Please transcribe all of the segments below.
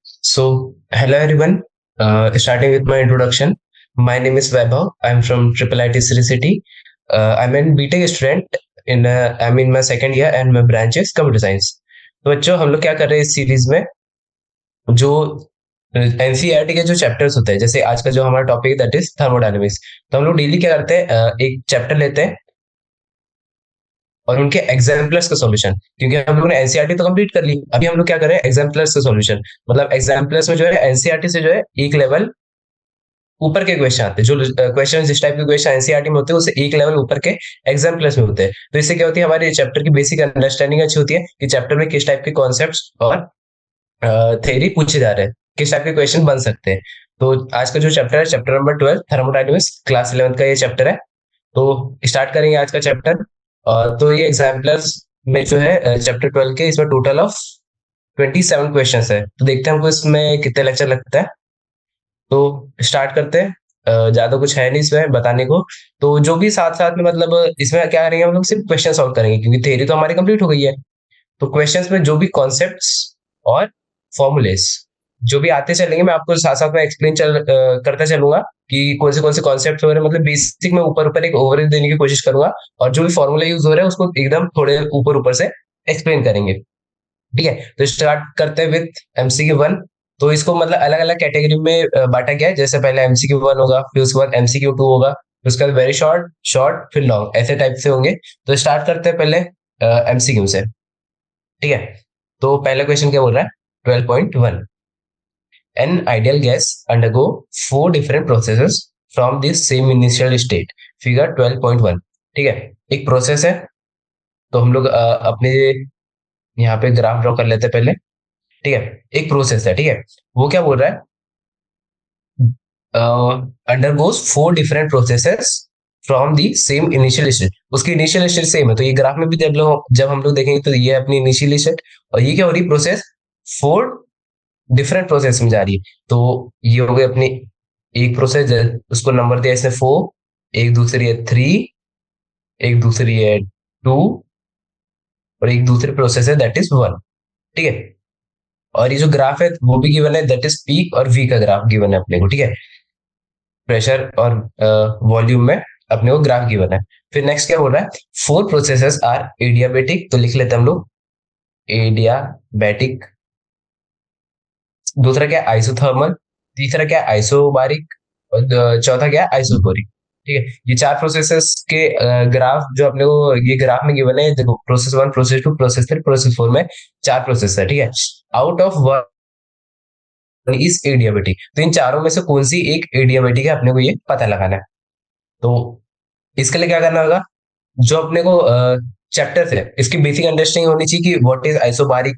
So, hello everyone. Starting with my introduction, my name is Vaibhav. I'm from Triple IT City City. I'm an BTech student. I'm in my second year and my branch is Computer Science. तो बच्चों हम लोग क्या कर रहे हैं इस series में जो एनसीईआरटी के जो चैप्टर्स होते हैं, जैसे आज का जो हमारा टॉपिक दैट इज थर्मोडायनेमिक्स। तो हम लोग डेली क्या करते हैं, एक चैप्टर लेते हैं और उनके एग्जाम्पलर्स का सॉल्यूशन, क्योंकि हम लोगों ने एनसीईआरटी तो कंप्लीट कर ली, अभी हम लोग क्या कर रहे हैं एग्जाम्पलर्स का सॉल्यूशन। मतलब एग्जाम्पलर्स में जो है एनसीईआरटी से जो है एक लेवल ऊपर के क्वेश्चन आते हैं, जो क्वेश्चन जिस टाइप के क्वेश्चन एनसीईआरटी में होते हैं उससे एक लेवल ऊपर के एग्जाम्पलर्स में होते हैं। तो इससे क्या होती है, हमारे चैप्टर की बेसिक अंडरस्टैंडिंग अच्छी होती है कि चैप्टर में किस टाइप के कॉन्सेप्ट्स और थ्योरी पूछे जा रहे हैं, किस टाइप के क्वेश्चन बन सकते हैं। तो आज का जो चैप्टर है चैप्टर नंबर 12 थर्मोडायनेमिक्स, क्लास 11 का ये चैप्टर है। तो स्टार्ट करेंगे आज का चैप्टर। तो ये एग्जाम्पलर्स में जो है चैप्टर 12 के इसमें टोटल ऑफ 27 क्वेश्चन है। तो देखते हैं हमको इसमें कितने लेक्चर लगता है। तो स्टार्ट करते हैं। ज्यादा कुछ है नहीं इसमें बताने को। तो जो भी साथ साथ में मतलब इसमें क्या करेंगे, हम लोग सिर्फ क्वेश्चन सॉल्व करेंगे क्योंकि थ्योरी तो हमारी कंप्लीट हो गई है। तो क्वेश्चंस में जो भी कॉन्सेप्ट्स और फॉर्मूलेस जो भी आते चलेंगे, मैं आपको साथ साथ में एक्सप्लेन करता चलूंगा कि कौन से कॉन्सेप्ट हो रहे हैं। मतलब बेसिक में ऊपर ऊपर एक ओवरव्यू देने की कोशिश करूंगा, और जो भी फॉर्मूला यूज हो रहा है उसको एकदम थोड़े ऊपर ऊपर से एक्सप्लेन करेंगे। ठीक है, तो स्टार्ट करते हैं विथ MCQ 1। तो इसको मतलब अलग अलग कैटेगरी में बांटा गया है। जैसे पहले MCQ 1 होगा, फिर उसके बाद MCQ 2 होगा, फिर उसके बाद वेरी शॉर्ट, शॉर्ट, फिर लॉन्ग, ऐसे टाइप से होंगे। तो स्टार्ट करते हैं पहले MCQ से। ठीक है, तो पहला क्वेश्चन क्या बोल रहा है, 12.1। N ideal gas undergo 4 different processes from this same initial state, figure 12.1। ठीक है, एक प्रोसेस है। तो हम लोग अपने यहाँ पे ग्राफ ड्रॉ कर लेते हैं पहले। ठीक है, एक प्रोसेस है। ठीक है, वो क्या बोल रहा है, undergoes 4 different processes from the same initial state. उसकी इनिशियल स्टेट सेम है। तो ये ग्राफ में भी जब हम लोग देखेंगे तो ये अपनी इनिशियल स्टेट, और ये क्या हो रही प्रोसेस 4 डिफरेंट प्रोसेस में जा रही है। तो ये हो गई अपनी एक प्रोसेस, उसको नंबर दिया इसने 4, एक दूसरी है 3, एक दूसरी है 2, और एक दूसरी प्रोसेस है दैट इज 1। ठीक है, और ये जो ग्राफ है वो भी गिवन है, दैट इज पी और वी का ग्राफ गिवन है अपने को। ठीक है, प्रेशर और वॉल्यूम में अपने को ग्राफ गिवन है। फिर नेक्स्ट क्या बोल रहा है, 4 प्रोसेसेस आर एडियाबेटिक। तो लिख लेते हैं हम लोग एडियाबेटिक। दूसरा क्या है आइसोथर्मल, तीसरा क्या है आइसोबारिक, और चौथा क्या है आइसोकोरिक। ठीक है, ये 4 प्रोसेसेस के ग्राफ जो अपने को ये ग्राफ में गिवन है, देखो प्रोसेस 1, प्रोसेस 2, प्रोसेस 3, प्रोसेस 4 में 4 प्रोसेस है। ठीक है, आउट ऑफ इज एडियाबेटिक। तो इन चारों में से कौन सी एक एडियाबेटिक है अपने को ये पता लगाना है। तो इसके लिए क्या करना होगा, जो अपने को चैप्टर है इसकी बेसिक अंडरस्टैंडिंग होनी चाहिए कि what is isobaric,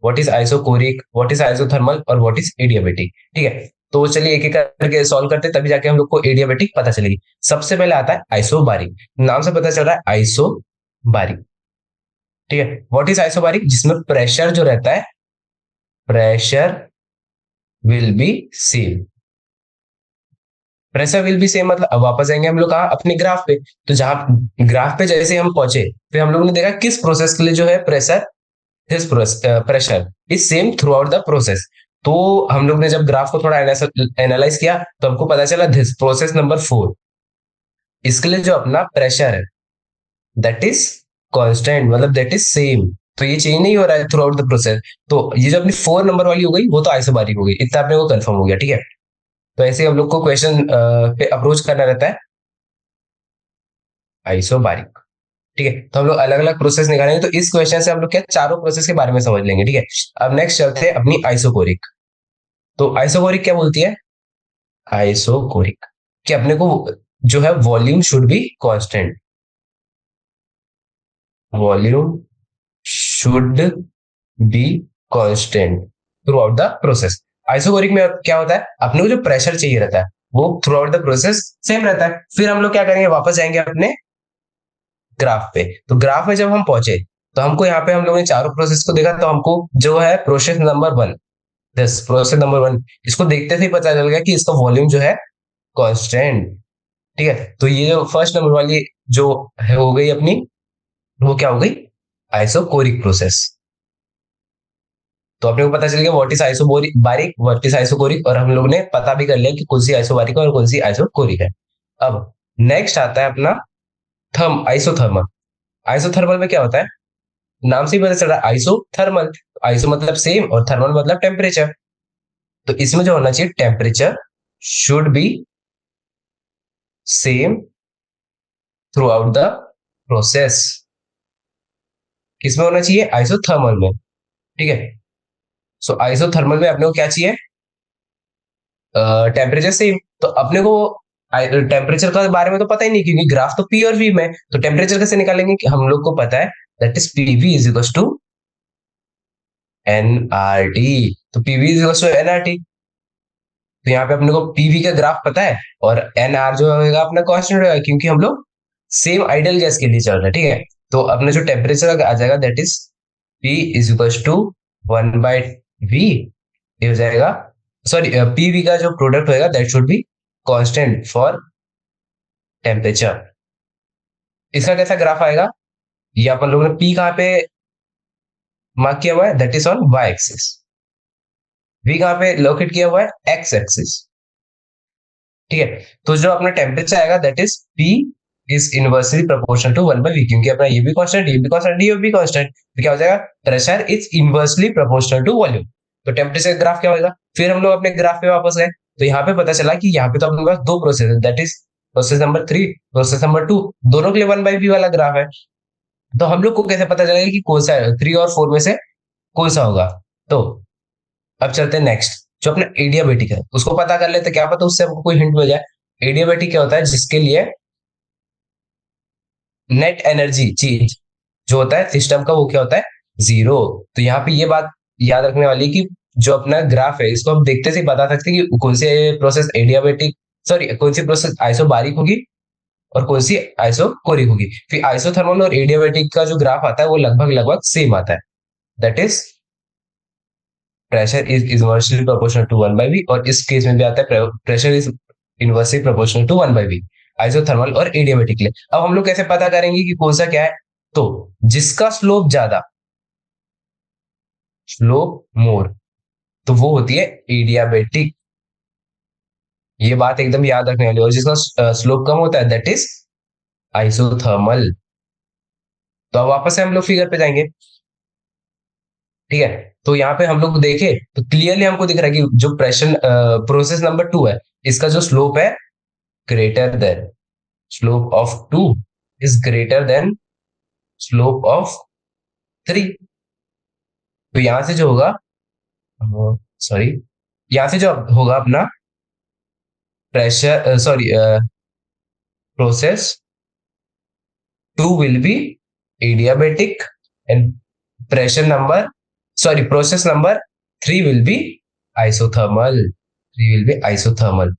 what is isochoric, what is isothermal और व्हाट इज एडियाबेटिक। ठीक है, तो चलिए एक एक करके सॉल्व करते हैं, तभी जाके हम लोग को एडियाबेटिक पता चलेगी। सबसे पहले आता है आइसोबारिक। नाम से पता चल रहा है आइसोबारिक। ठीक है, व्हाट इज आइसोबारिक, जिसमें प्रेशर जो रहता है, pressure will be same. Pressure will be same मतलब अब वापस आएंगे हम लोग कहा अपने ग्राफ पे। तो जहां ग्राफ पे जैसे हम पहुंचे, फिर हम लोगों ने देखा किस प्रोसेस के लिए जो है pressure, this pressure is same through out the process. तो हम लोग ने जब ग्राफ को थोड़ा एनालाइज किया तो हमको पता चला दिस प्रोसेस नंबर 4, इसके लिए जो अपना प्रेशर है दैट इज कांस्टेंट, मतलब दैट इज सेम। तो ये चेंज नहीं हो रहा है थ्रू आउट द प्रोसेस। तो ये जो अपनी 4 नंबर वाली हो गई वो तो आइसोबारिक हो गई, इतना अपने को कंफर्म हो गया। ठीक है, तो ऐसे हम लोग को क्वेश्चन पे अप्रोच करना रहता है आइसोबारिक। ठीक है, तो हम लोग अलग अलग प्रोसेस निकालेंगे। तो इस क्वेश्चन से हम लोग क्या चारों प्रोसेस के बारे में समझ लेंगे। ठीक है, अब नेक्स्ट चलते हैं अपनी आइसोकोरिक। तो आइसोकोरिक क्या बोलती है, आइसोकोरिक कि अपने को जो है volume should be constant, volume should be constant through out the process. Isochoric में क्या होता है, अपने को जो प्रेशर चाहिए रहता है वो through out the process same रहता है। फिर हम लोग क्या करेंगे, वापस जाएंगे अपने ग्राफ पे। तो ग्राफ में जब हम पहुंचे तो हमको यहाँ पे हम लोगों ने चारों प्रोसेस को देखा, तो हमको जो है process number 1, this process number 1, इसको देखते ही पता चल गया कि इसका वॉल्यूम जो है कांस्टेंट। ठीक है, तो ये जो फर्स्ट नंबर वाली जो है हो गई अपनी, वो क्या हो गई आइसोकोरिक प्रोसेस। तो अपने को पता चल गया what is isobaric, what is isochoric, और हम लोग ने पता भी कर लिया कि कौन सी आइसोबारिक है और कौन सी आइसोकोरिक है। अब नेक्स्ट आता है अपना आइसोथर्मल। आइसोथर्मल में क्या होता है, नाम से ही पता चल रहा है आइसोथर्मल। आइसो मतलब सेम और थर्मल मतलब टेम्परेचर। तो इसमें जो होना चाहिए temperature should be same through out the process. किसमें होना चाहिए, आइसोथर्मल में। ठीक है, सो आइसोथर्मल में अपने को क्या चाहिए, टेम्परेचर सेम। तो अपने को टेम्परेचर का बारे में तो पता ही नहीं, क्योंकि ग्राफ तो पी और वी में। तो टेम्परेचर कैसे निकालेंगे, कि हम लोग को पता है that is PV is equal to N R T. तो PV is equal to N R T. तो यहाँ पे अपने को पीवी का ग्राफ पता है, और एन आर जो होगा अपना कांस्टेंट रहेगा, क्योंकि हम लोग सेम आइडियल गैस के लिए चल रहे हैं। ठीक है, तो अपने जो टेम्परेचर आ जाएगा that is P is equal to 1/v। ये हो जाएगा, सॉरी, पीवी का जो प्रोडक्ट होगा that should be constant for temperature. इसका कैसा ग्राफ आएगा, ये अपन लोगों ने पी कहाँ पे मार्क किया हुआ है, that is on Y axis. We कहाँ पे लोकेट किया हुआ है, एक्स एक्सिस। ठीक है, तो जो अपना टेम्परेचर आएगा that is P is inversely proportional to 1/v, क्योंकि अपना ये भी कांस्टेंट, ये भी कांस्टेंट, ये भी कांस्टेंट। तो क्या हो जाएगा, pressure is inversely proportional to volume. तो टेम्परेचर ग्राफ क्या होगा, फिर हम लोग अपने ग्राफ पे वापस गए, तो यहाँ पे पता चला कि यहाँ पे तो अपने पास दो प्रोसेस है, that is process number 3, process number 2, दोनों के लिए 1/v वाला ग्राफ है। तो हम लोग को कैसे पता चलेगा कि कौन सा 3 और 4 में से कौन सा होगा। तो अब चलते हैं नेक्स्ट, जो अपना एडियाबेटिक है उसको पता कर लेते, क्या पता उससे हमको कोई हिंट मिल जाए। एडियाबेटिक क्या होता है, जिसके लिए नेट एनर्जी चेंज जो होता है सिस्टम का, वो क्या होता है, जीरो। तो यहाँ पे ये बात याद रखने वाली कि जो अपना ग्राफ है इसको हम देखते से ही बता सकते हैं कि कौन सी प्रोसेस एडियाबेटिक, सॉरी, कौन सी प्रोसेस आइसोबारिक होगी और कौन सी आइसोकोरिक होगी। फिर आइसोथर्मल और एडियाबेटिक का जो ग्राफ आता है वो लगभग लगभग सेम आता है, that is pressure is inversely proportional to 1/v, और इस केस में भी आता है pressure is inversely proportional to 1/v, isothermal और एडियाबेटिक लिए। अब हम लोग कैसे पता करेंगे कि कौन सा क्या है, तो जिसका स्लोप ज्यादा, स्लोप मोर, तो वो होती है एडियाबेटिक। ये बात एकदम याद रखने वाली। और जिसका स्लोप कम होता है दैट इज आइसोथर्मल। तो अब वापस से हम लोग फिगर पे जाएंगे। ठीक है, तो यहाँ पे हम लोग देखे तो क्लियरली हमको दिख रहा है कि जो प्रेशर प्रोसेस नंबर 2 है, इसका जो स्लोप है greater than, slope of 2 is greater than slope of 3। तो यहां से जो होगा, सॉरी, यहां से जो होगा अपना pressure, sorry, process 2 will be adiabatic, and pressure number, sorry, process number 3 will be isothermal, 3 will be isothermal.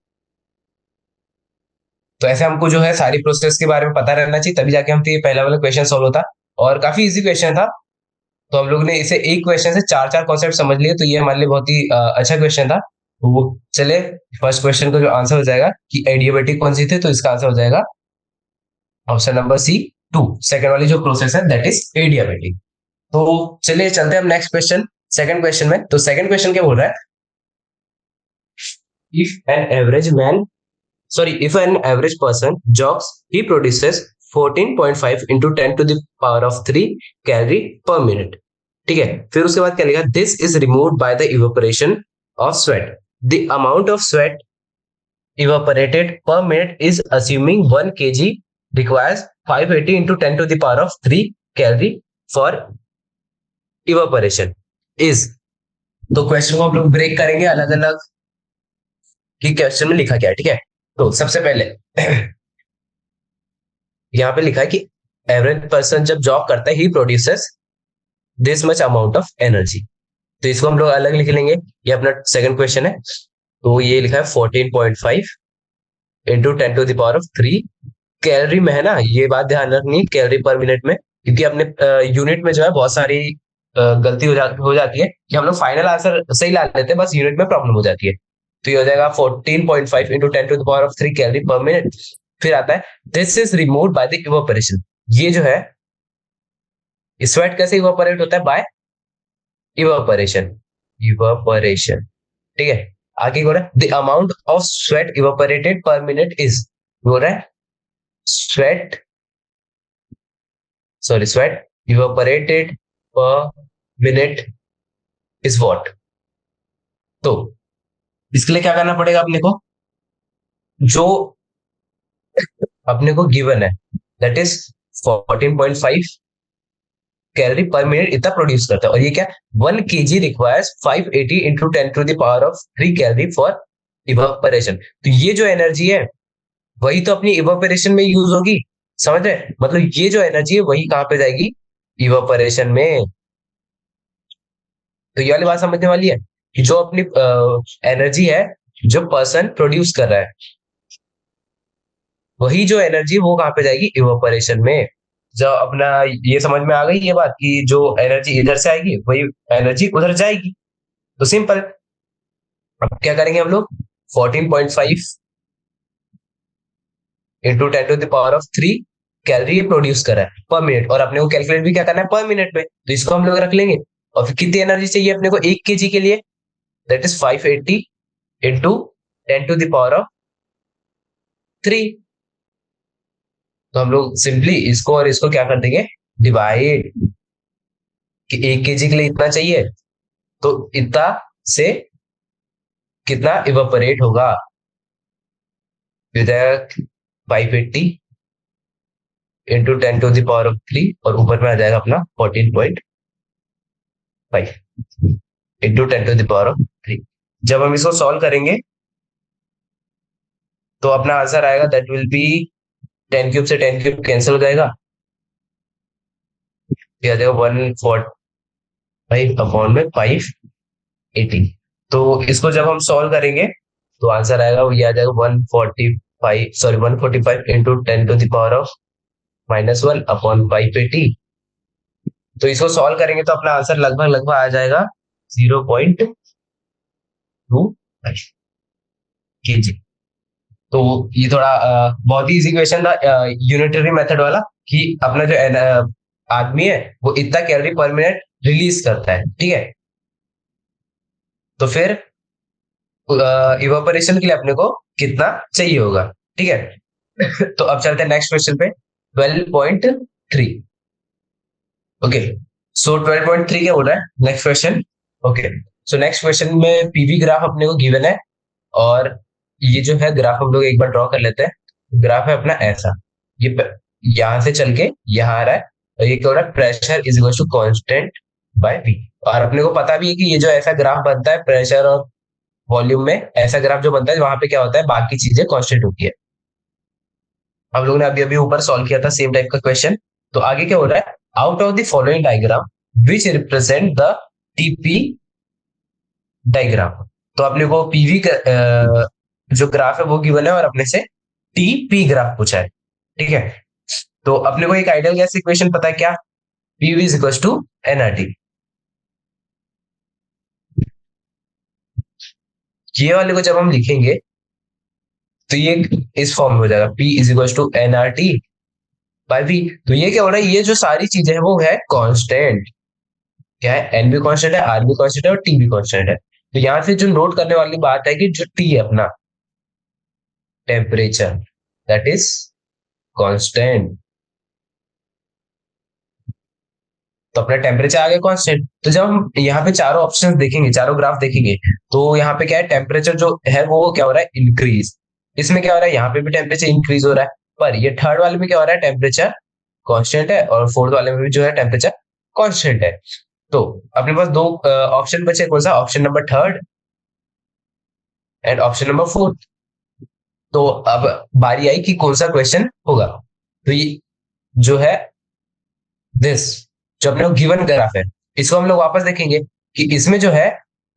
तो ऐसे हमको जो है सारी प्रोसेस के बारे में पता रहना चाहिए, तभी जाके हमसे ये पहला वाला क्वेश्चन सॉल्व होता। और काफी इजी क्वेश्चन था, तो हम लोग ने इसे एक क्वेश्चन से चार चार कॉन्सेप्ट समझ लिए, तो ये हमारे लिए बहुत ही अच्छा क्वेश्चन था। तो वो चले, फर्स्ट क्वेश्चन का जो आंसर हो जाएगा कि एडियाबेटिक कौन सी थी, तो इसका आंसर हो जाएगा ऑप्शन नंबर सी 2, सेकंड वाली जो प्रोसेस है दैट इज एडियाबेटिक। तो चलिए चलते हैं हम नेक्स्ट क्वेश्चन, सेकंड क्वेश्चन में। तो सेकंड क्वेश्चन क्या बोल रहा है, if an average man, sorry, if an average person jogs, he produces 14.5 into 10 to the power of 3 calorie per minute। ठीक है, फिर उसके बाद क्या लिखा, this is removed by the evaporation of sweat, the amount of sweat evaporated per minute is assuming 1 kg requires 580 into 10 to the power of 3 calorie for evaporation is। तो question को हम लोग ब्रेक करेंगे अलग अलग कि क्वेश्चन में लिखा क्या है। ठीक है, तो सबसे पहले यहाँ पे लिखा है कि एवरेज पर्सन जब जॉब करता है he produces this much amount of energy. तो इसको हम लोग अलग लिख लेंगे, ये अपना सेकंड क्वेश्चन है। तो ये लिखा है 14.5 into 10 to the power of 3 calorie में है ना, ये बात ध्यान रखनी, कैलोरी पर मिनट में, क्योंकि अपने यूनिट में जो है बहुत सारी गलती हो जाती है कि हम लोग फाइनल आंसर सही ला लेते हैं, बस यूनिट में प्रॉब्लम हो जाती है। तो ये हो जाएगा 14.5 into 10 to the power of 3 calorie per minute. फिर आता है this is removed by the evaporation. ये जो है स्वेट कैसे इवापोरेट होता है, बाय इवापोरेशन। इवापोरेशन। ठीक है, आगे हो रहा है the amount of sweat evaporated पर मिनट इज, हो रहा है स्वेट, सॉरी स्वेट इवापोरेटेड पर मिनट इज व्हाट। तो इसके लिए क्या करना पड़ेगा अपने को, जो अपने को गिवन है that is 14.5 calorie per minute इतना प्रोड्यूस करता है, और ये क्या 1 kg requires 580 into 10 to the power of 3 calorie for evaporation. तो ये जो एनर्जी है वही तो अपनी इवापोरेशन में यूज होगी, समझ रहे, मतलब ये जो एनर्जी है वही कहां पे जाएगी, इवापोरेशन में। तो ये वाली बात समझने वाली है कि जो अपनी एनर्जी है जो पर्सन प्रोड्यूस कर रहा है, वही जो एनर्जी वो कहां पे जाएगी, इवापोरेशन में। जब अपना ये समझ में आ गई ये बात कि जो एनर्जी इधर से आएगी वही एनर्जी उधर जाएगी, तो सिंपल। अब क्या करेंगे हम लोग, 14.5 into 10 to the power of 3 calorie produce करा है पर मिनट, और अपने को कैलकुलेट भी क्या करना है, पर मिनट में, तो इसको हम लोग रख लेंगे। और फिर कितनी एनर्जी चाहिए अपने को 1 kg के लिए, that is 580 into 10 to the power of 3। तो हम लोग सिंपली इसको और इसको क्या कर देंगे, डिवाइड, कि 1 kg के लिए इतना चाहिए, तो इतना से कितना इवापोरेट होगा, विधायक 580 into 10 to the power of 3, और ऊपर में आ जाएगा अपना 14.5 into 10 to the power of 3। जब हम इसको सॉल्व करेंगे तो अपना आंसर आएगा दैट विल बी 10 क्यूब से 10 क्यूब कैंसिल हो जाएगा, ये आ जाएगा 145 अपॉन में 580। तो इसको जब हम सॉल्व करेंगे तो आंसर आएगा, ये आ जाएगा 145, sorry 145 into 10 to the power of -1 upon 580। तो इसको सॉल्व करेंगे तो अपना आंसर लगभग लगभग आ जाएगा 0.25 kg। तो ये थोड़ा बहुत ही इजी क्वेश्चन था, यूनिटरी मेथड वाला, कि अपना जो आदमी है वो इतना कैलोरी पर मिनट रिलीज करता है, ठीक है। तो फिर इवापोरेशन के लिए अपने को कितना चाहिए होगा, ठीक है। तो अब चलते हैं नेक्स्ट क्वेश्चन पे, 12.3। ओके, सो 12.3 क्या बोल रहा है next question. Okay, so next question में पीवी ग्राफ अपने को गिवन है, और ये जो है ग्राफ हम लोग एक बार ड्रॉ कर लेते हैं। ग्राफ है अपना ऐसा, ये यहां से चल के यहाँ आ रहा है, और ये क्या हो रहा है, pressure is equal to constant by V. और अपने को पता भी है कि ये जो ऐसा ग्राफ बनता है प्रेशर और वॉल्यूम में, ऐसा ग्राफ जो बनता है वहां पे क्या होता है, बाकी चीजें कांस्टेंट होती है। हम लोग ने अभी अभी ऊपर सॉल्व किया था सेम टाइप का क्वेश्चन। तो आगे क्या हो रहा है, out of the following diagram which represent the TP diagram. तो अपने को पीवी जो ग्राफ है वो गिवन है, और अपने से टीपी ग्राफ पूछा है, ठीक है। तो अपने को एक आइडियल गैस इक्वेशन पता है क्या, PV is equal to NRT. ये वाले को जब हम लिखेंगे तो ये इस फॉर्म में हो जाएगा, P is equal to NRT by V। तो ये क्या हो रहा है, ये जो सारी चीजें हैं वो है कांस्टेंट, क्या है, एन भी कांस्टेंट है, आर भी कांस्टेंट है, और टी भी कांस्टेंट है। तो यहां से जो नोट करने वाली बात है कि जो टी है अपना टेम्परेचर, दैट इज कांस्टेंट। तो अपना टेम्परेचर आ गया कांस्टेंट। तो जब हम यहाँ पे चारों ऑप्शंस देखेंगे, चारों ग्राफ देखेंगे, तो यहाँ पे क्या है, टेम्परेचर जो है वो क्या हो रहा है, इंक्रीज। इसमें क्या हो रहा है, यहाँ पे भी टेम्परेचर इंक्रीज हो रहा है, पर ये थर्ड वाले में क्या हो रहा है, टेम्परेचर कांस्टेंट है, और फोर्थ वाले में भी जो है टेम्परेचर कांस्टेंट है। तो अपने पास दो ऑप्शन बचे, कौन सा, option number third and option number fourth. तो अब बारी आई कि कौन सा क्वेश्चन होगा। तो ये जो है दिस, जो अपने गिवन ग्राफ है, इसको हम लोग वापस देखेंगे कि इसमें जो है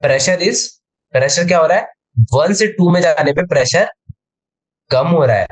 प्रेशर क्या हो रहा है, 1 से 2 में जाने पे प्रेशर कम हो रहा है,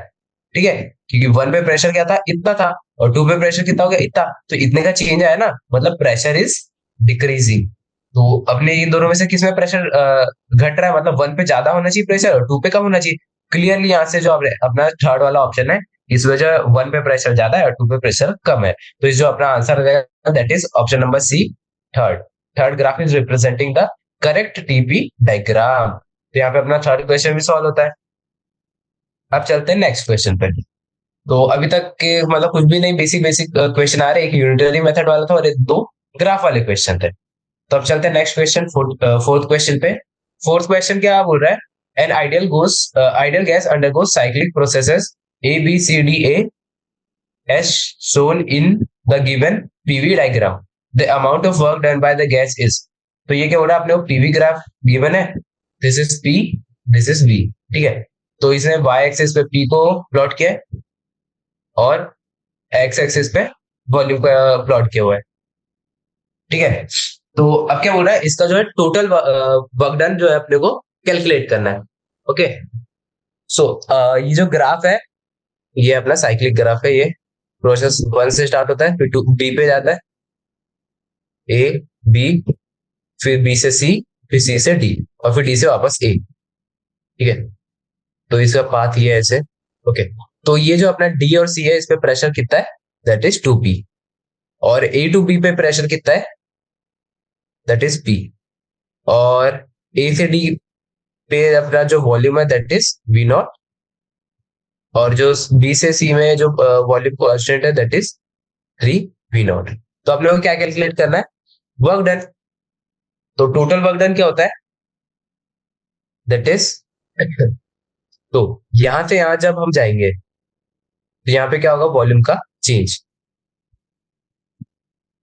ठीक है, क्योंकि 1 पे प्रेशर क्या था, इतना था, और 2 पे प्रेशर कितना हो गया, इतना। तो इतने का चेंज आया ना, मतलब प्रेशर इज डिक्रीजिंग। तो अपने इन दोनों में से किसमें प्रेशर घट रहा है, मतलब 1 पे ज्यादा होना चाहिए प्रेशर और 2 पे कम होना चाहिए। क्लियरली यहाँ से जो अपना थर्ड वाला ऑप्शन है, इस वजह 1 पे प्रेशर ज्यादा है और 2 पे प्रेशर कम है। तो इस जो अपना आंसर हो जाएगा that is option number C, third. Third graph is representing the correct TP diagram. तो यहाँ पे अपना थर्ड क्वेश्चन भी सॉल्व होता है। अब चलते हैं नेक्स्ट क्वेश्चन पे। तो अभी तक के मतलब कुछ भी नहीं, बेसिक बेसिक क्वेश्चन आ रहे, एक यूनिटरी मेथड वाला था और एक दो ग्राफ वाले क्वेश्चन थे। तो अब चलते हैं नेक्स्ट क्वेश्चन, फोर्थ क्वेश्चन पे। फोर्थ क्वेश्चन क्या बोल रहा है? An ideal gas undergoes cyclic processes A B C D A as shown in the given PV diagram. The amount of work done by the gas is। तो ये क्या हो रहा है? अपने को PV ग्राफ गिवन है, this is P, this is V, ठीक है। तो इसने y एक्सिस पे P को प्लॉट किया है और x एक्सिस पे वॉल्यूम का प्लॉट किया हुआ है, ठीक है। तो अब क्या बोल रहा है? इसका जो है टोटल वर्क डन जो है अपने को कैलकुलेट करना है। ओके, सो ये जो ग्राफ है ये अपना साइक्लिक ग्राफ है। ये प्रोसेस 1 से स्टार्ट होता है, फिर 2 बी पे जाता है, ए बी, फिर बी से सी, फिर सी से डी, और फिर डी से वापस ए, ठीक है। तो इसका पाथ ये है ऐसे। ओके, तो ये जो अपना डी और सी है इस पे प्रेशर कितना है? That is 2p। और ए टू बी पे प्रेशर कितना है? That is p। और ए से डी पे अपना जो वॉल्यूम है दैट इज v नॉट। और जो बी से सी में जो वॉल्यूम कांस्टेंट है दैट इज 3v नॉट। तो अपने को क्या कैलकुलेट करना है? Work done. तो टोटल वर्क डन क्या होता है? दैट इज तो यहां से यहां जब हम जाएंगे तो यहाँ पे क्या होगा? वॉल्यूम का चेंज,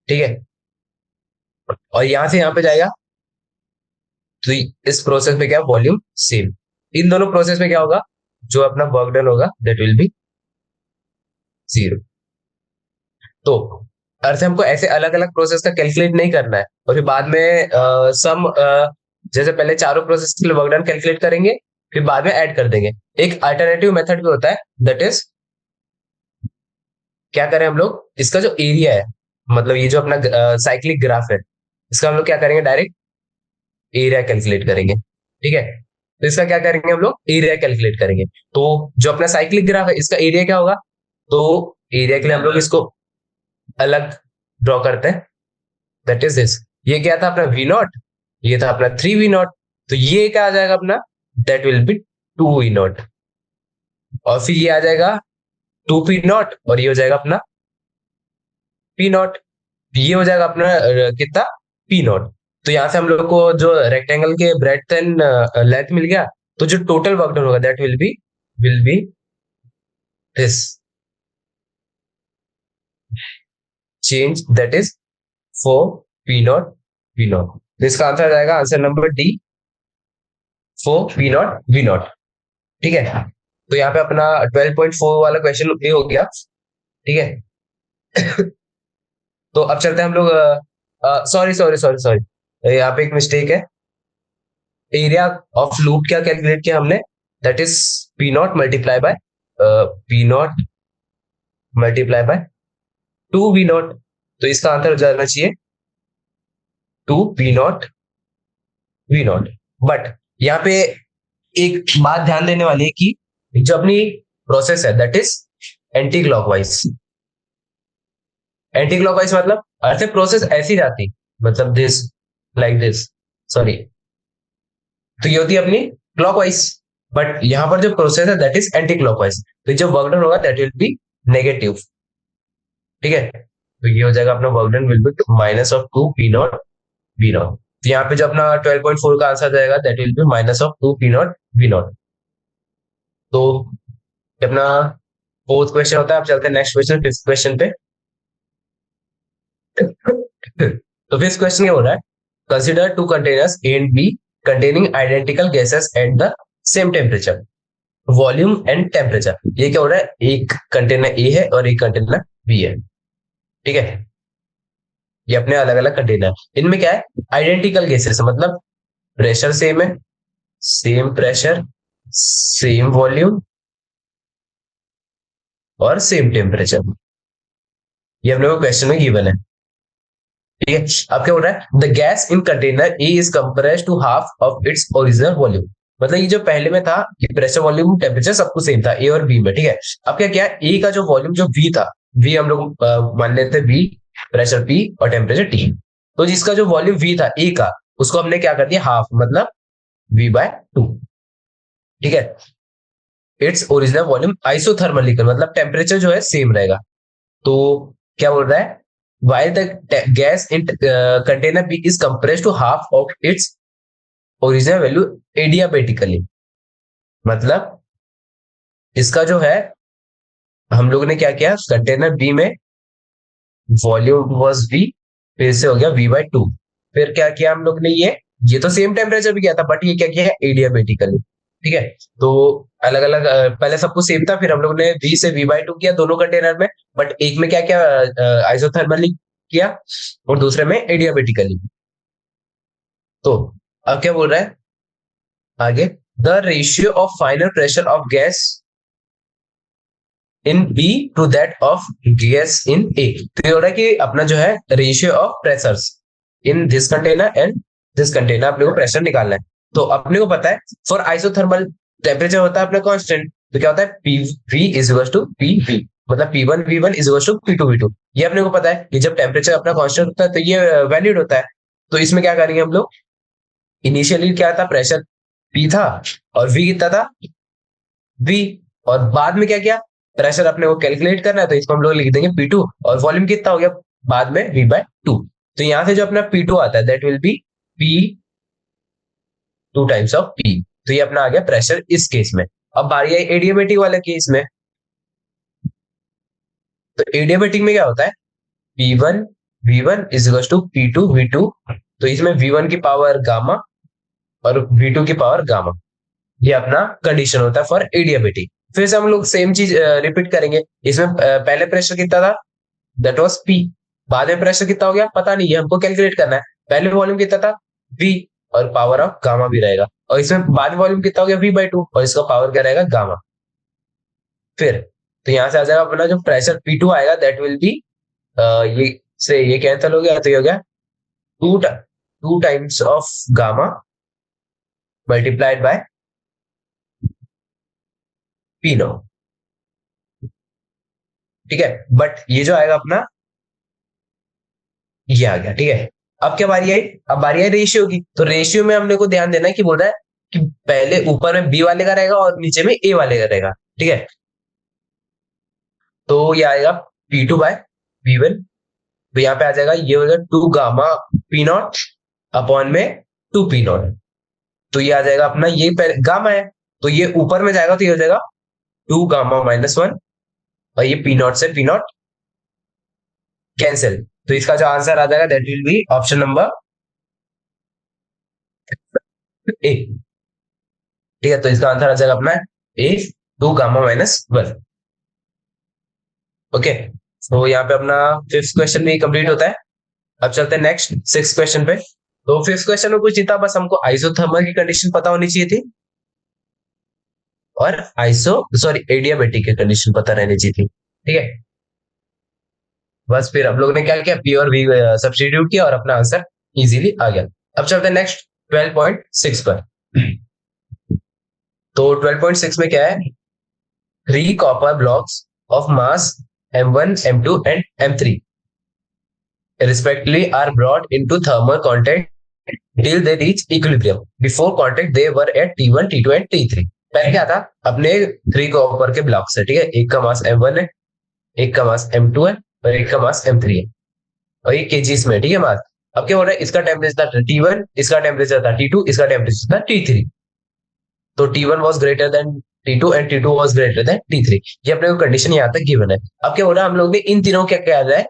ठीक है। और यहां से यहां पे जाएगा तो इस प्रोसेस में क्या? Volume same. इन दोनों प्रोसेस में क्या होगा? जो अपना वर्क डन होगा दैट विल बी 0। तो अर्थ हमको ऐसे अलग अलग प्रोसेस का कैलकुलेट नहीं करना है और फिर बाद में जैसे पहले चारों प्रोसेस के लिए वर्क डन कैलकुलेट करेंगे, फिर बाद में ऐड कर देंगे। एक अल्टरनेटिव मेथड भी होता है, दैट इज क्या करें हम लोग? इसका जो एरिया है, मतलब ये जो अपना साइक्लिक ग्राफ है, इसका हम लोग क्या करेंगे? डायरेक्ट एरिया कैलकुलेट करेंगे, ठीक है। तो इसका क्या करेंगे हम लोग? एरिया कैलकुलेट करेंगे। तो जो अपना साइक्लिक ग्राफ है इसका एरिया क्या होगा? तो एरिया के लिए हम लोग इसको अलग ड्रॉ करते हैं, दैट इज दिस। ये क्या था अपना वी नॉट, ये था अपना 3v नॉट। तो ये क्या आ जाएगा अपना? That will be 2v not. और फिर ये आ जाएगा 2p नॉट और ये हो जाएगा अपना p नॉट। ये हो जाएगा अपना कितना? p not. तो यहां से हम लोग को जो रेक्टेंगल के ब्रेड्थ एंड लेंथ मिल गया। तो जो टोटल वर्क डन होगा that will be this change, that is 4p not v not. तो इसका आंसर आ जाएगा answer number D, 4p not v not, ठीक है। तो यहाँ पे अपना 12.4 वाला क्वेश्चन ये हो गया, ठीक है। तो अब चलते हैं हम लोग, सॉरी सॉरी सॉरी सॉरी, यहाँ पे एक मिस्टेक है। एरिया ऑफ लूप क्या कैलकुलेट किया हमने? That is P not multiply by P not multiply by 2v not. तो इसका आंसर हो जाना चाहिए 2p not v not. But यहाँ पे एक बात ध्यान देने वाली है कि जो अपनी प्रोसेस है that is anti clockwise. Anti clockwise मतलब अर्थ प्रोसेस ऐसी जाती, मतलब दिस, लाइक दिस, सॉरी। तो ये होती है अपनी क्लॉकवाइज, बट यहां पर जो प्रोसेस है दैट इज एंटी क्लॉकवाइज। तो जो वर्क डन होगा दैट विल बी नेगेटिव, ठीक है। तो ये हो जाएगा अपना work done will be minus of 2p not v not. तो यहाँ पे जो अपना 12.4 का आंसर जाएगा that will be minus of 2p not v not. तो अपना फोर्थ क्वेश्चन होता है। अब चलते हैं नेक्स्ट क्वेश्चन, फिफ्थ क्वेश्चन पे। तो फिफ्थ क्वेश्चन क्या हो रहा है? Consider two containers A and B containing identical gases at the same temperature, volume and temperature। ये क्या हो रहा है? एक कंटेनर ए है और एक कंटेनर बी है, ठीक है। ये अपने अलग अलग कंटेनर, इनमें क्या है? आइडेंटिकल गैसेस, मतलब प्रेशर सेम है, सेम प्रेशर, सेम वॉल्यूम और सेम टेम्परेचर। ये अपने को क्वेश्चन में गिवन है, ठीक है। अब क्या हो रहा है? The gas in container A is compressed to half of its original volume. मतलब ये जो पहले में था कि प्रेशर वॉल्यूम टेम्परेचर सब कुछ सेम था ए और बी में, ठीक है। अब क्या किया? ए का जो वॉल्यूम जो वी था, वी हम लोग मान लेते हैं वी, प्रेशर पी और टेम्परेचर टी। तो जिसका जो वॉल्यूम वी था ए का, उसको हमने क्या कर दिया हाफ, मतलब V/2। ठीक है, it's original volume isothermal equal, मतलब टेम्परेचर जो है सेम रहेगा। तो क्या बोल रहा है, while the gas in container B is compressed to half of its original value adiabatically, मतलब इसका जो है हम लोगों ने क्या किया, कंटेनर बी में वॉल्यूम वाज V, फिर से हो गया V/2, फिर क्या किया हम लोग ने, ये तो सेम टेम्परेचर भी किया था, बट ये क्या किया एडियाबेटिकली। ठीक है, तो अलग अलग, पहले सब कुछ सेम था, फिर हम लोग ने V से V/2 किया दोनों कंटेनर में, बट एक में क्या किया आइसोथर्मली किया और दूसरे में एडियाबेटिकली। तो अब क्या बोल रहा है आगे, the ratio of final pressure of gas in B to that of gas in A. तो ये हो रहा है कि अपना जो है ratio of pressures in this container and this container, अपने को प्रेशर निकालना है। तो अपने को पता है फॉर आइसोथर्मल टेम्परेचर होता है अपना कांस्टेंट, तो क्या होता है P V is equal to P V, मतलब P1 V1 is equal to P2 V2। ये अपने को पता है कि जब टेम्परेचर अपना कांस्टेंट होता है तो ये वैलिड होता है। तो इसमें क्या करेंगे हम लोग, इनिशियली क्या था, प्रेशर P था और V कितना था V, और बाद में क्या किया, प्रेशर अपने को कैलकुलेट करना है तो इसको हम लोग लिख देंगे P2, और वॉल्यूम कितना हो गया बाद में V/2। तो यहां से जो अपना P2 आता है that will be P2 times of P। तो ये अपना आ गया प्रेशर इस केस में। अब बारी आई एडियाबेटिक वाले केस में। तो एडियाबेटिक में क्या होता है, P1 V1 is equal to P2 V2। तो इसमें V1 की पावर गामा और V2 की पावर गामा, ये अपना कंडीशन होता है फॉर एडियाबेटिक। फिर से हम लोग सेम चीज रिपीट करेंगे। इसमें पहले प्रेशर कितना था, दैट वाज P, बाद में प्रेशर कितना हो गया पता नहीं है, हमको कैलकुलेट करना है। पहले वॉल्यूम कितना था V, और पावर ऑफ गामा भी रहेगा, और इसमें बाद में वॉल्यूम कितना हो गया V/2, और इसका पावर क्या रहेगा गामा। फिर तो यहां से आ जाएगा अपना जो प्रेशर P2 आएगा दैट विल बी, ये से ये कैंसिल हो गया, तो ये हो गया two times of gamma multiplied by P0। ठीक है, बट ये जो आएगा अपना ये आ गया। ठीक है, अब क्या बारी आई, अब बारी आई रेशियो की। तो रेशियो में हमने को ध्यान देना है कि बोल रहा है कि पहले ऊपर में बी वाले का रहेगा और नीचे में ए वाले का रहेगा। ठीक है, तो ये आएगा P2/V1। तो यहाँ पे आ जाएगा, ये हो जाएगा 2 गामा P0 अपॉन में 2 P0। तो ये आ जाएगा अपना, ये गामा है तो ये ऊपर में जाएगा, तो ये हो जाएगा 2 गामा-1, और ये P0 से P0 कैंसिल। तो इसका जो आंसर आ जाएगा that will be option number ए। ठीक है, तो इसका आंसर आ जाएगा अपना ए, 2 गामा-1। ओके, तो यहाँ पे अपना फिफ्थ क्वेश्चन भी कंप्लीट होता है। अब चलते हैं नेक्स्ट सिक्स क्वेश्चन पे। तो फिफ्थ क्वेश्चन में कुछ नहीं था, बस हमको आइसोथर्मल की कंडीशन पता होनी चाहिए थी और एडियाबेटिक की कंडीशन पता रहनी चाहिए थी। ठीक है, बस फिर हम लोग ने क्या किया, पी और वी सब्स्टिट्यूट किया और अपना आंसर इजीली आ गया। अब चलते हैं नेक्स्ट 12.6 पर। तो 12.6 में क्या है, 3 copper blocks of mass M1, M2 and M3 respectively are brought into thermal contact till they reach equilibrium. Before contact they were at T1, T2 and T3। पहले क्या था, अपने 3 कॉपर के ब्लॉक्स है। ठीक है, एक का मास M1 है, एक का मास M2 है और एक का मास M3 है, और ये केजीस में। ठीक है मास। अब क्या हो रहा है, इसका टेम्परेचर था T1, इसका टेम्परेचर था T2, इसका टेम्परेचर था T3। तो T1 was greater than T2 and T2 was greater than T3। ये अपने को कंडीशन यहाँ तक गिवन है। अब क्या हो रहा है, हम लोग ने इन तीनों क्या किया जाए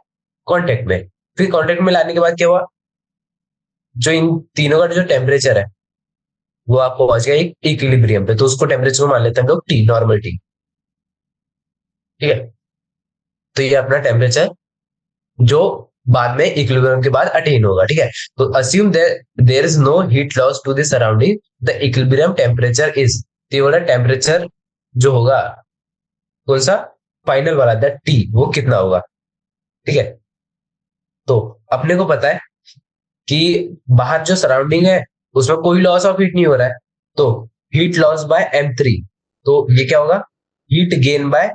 कॉन्टेक्ट में। फिर कॉन्टेक्ट में लाने के बाद क्या हुआ, जो इन तीनों का जो टेम्परेचर है वो आपको पहुंच गया एक इक्विलिब्रियम पे, तो उसको टेम्परेचर को मान लेते हैं हम लोग T, नॉर्मल T। ठीक है, तो ये अपना टेम्परेचर जो बाद में इक्विलिब्रियम के बाद अटेन होगा। ठीक है, तो assume there is no heat loss to the surrounding, the equilibrium temperature is, तो ये वाला टेम्परेचर जो होगा कौन सा फाइनल वाला दैट T, वो कितना होगा। ठीक है, तो अपने को पता है कि बाहर जो सराउंडिंग है उसमें कोई लॉस ऑफ हीट नहीं हो रहा है, तो हीट लॉस बाय M3, तो ये क्या होगा, heat gain by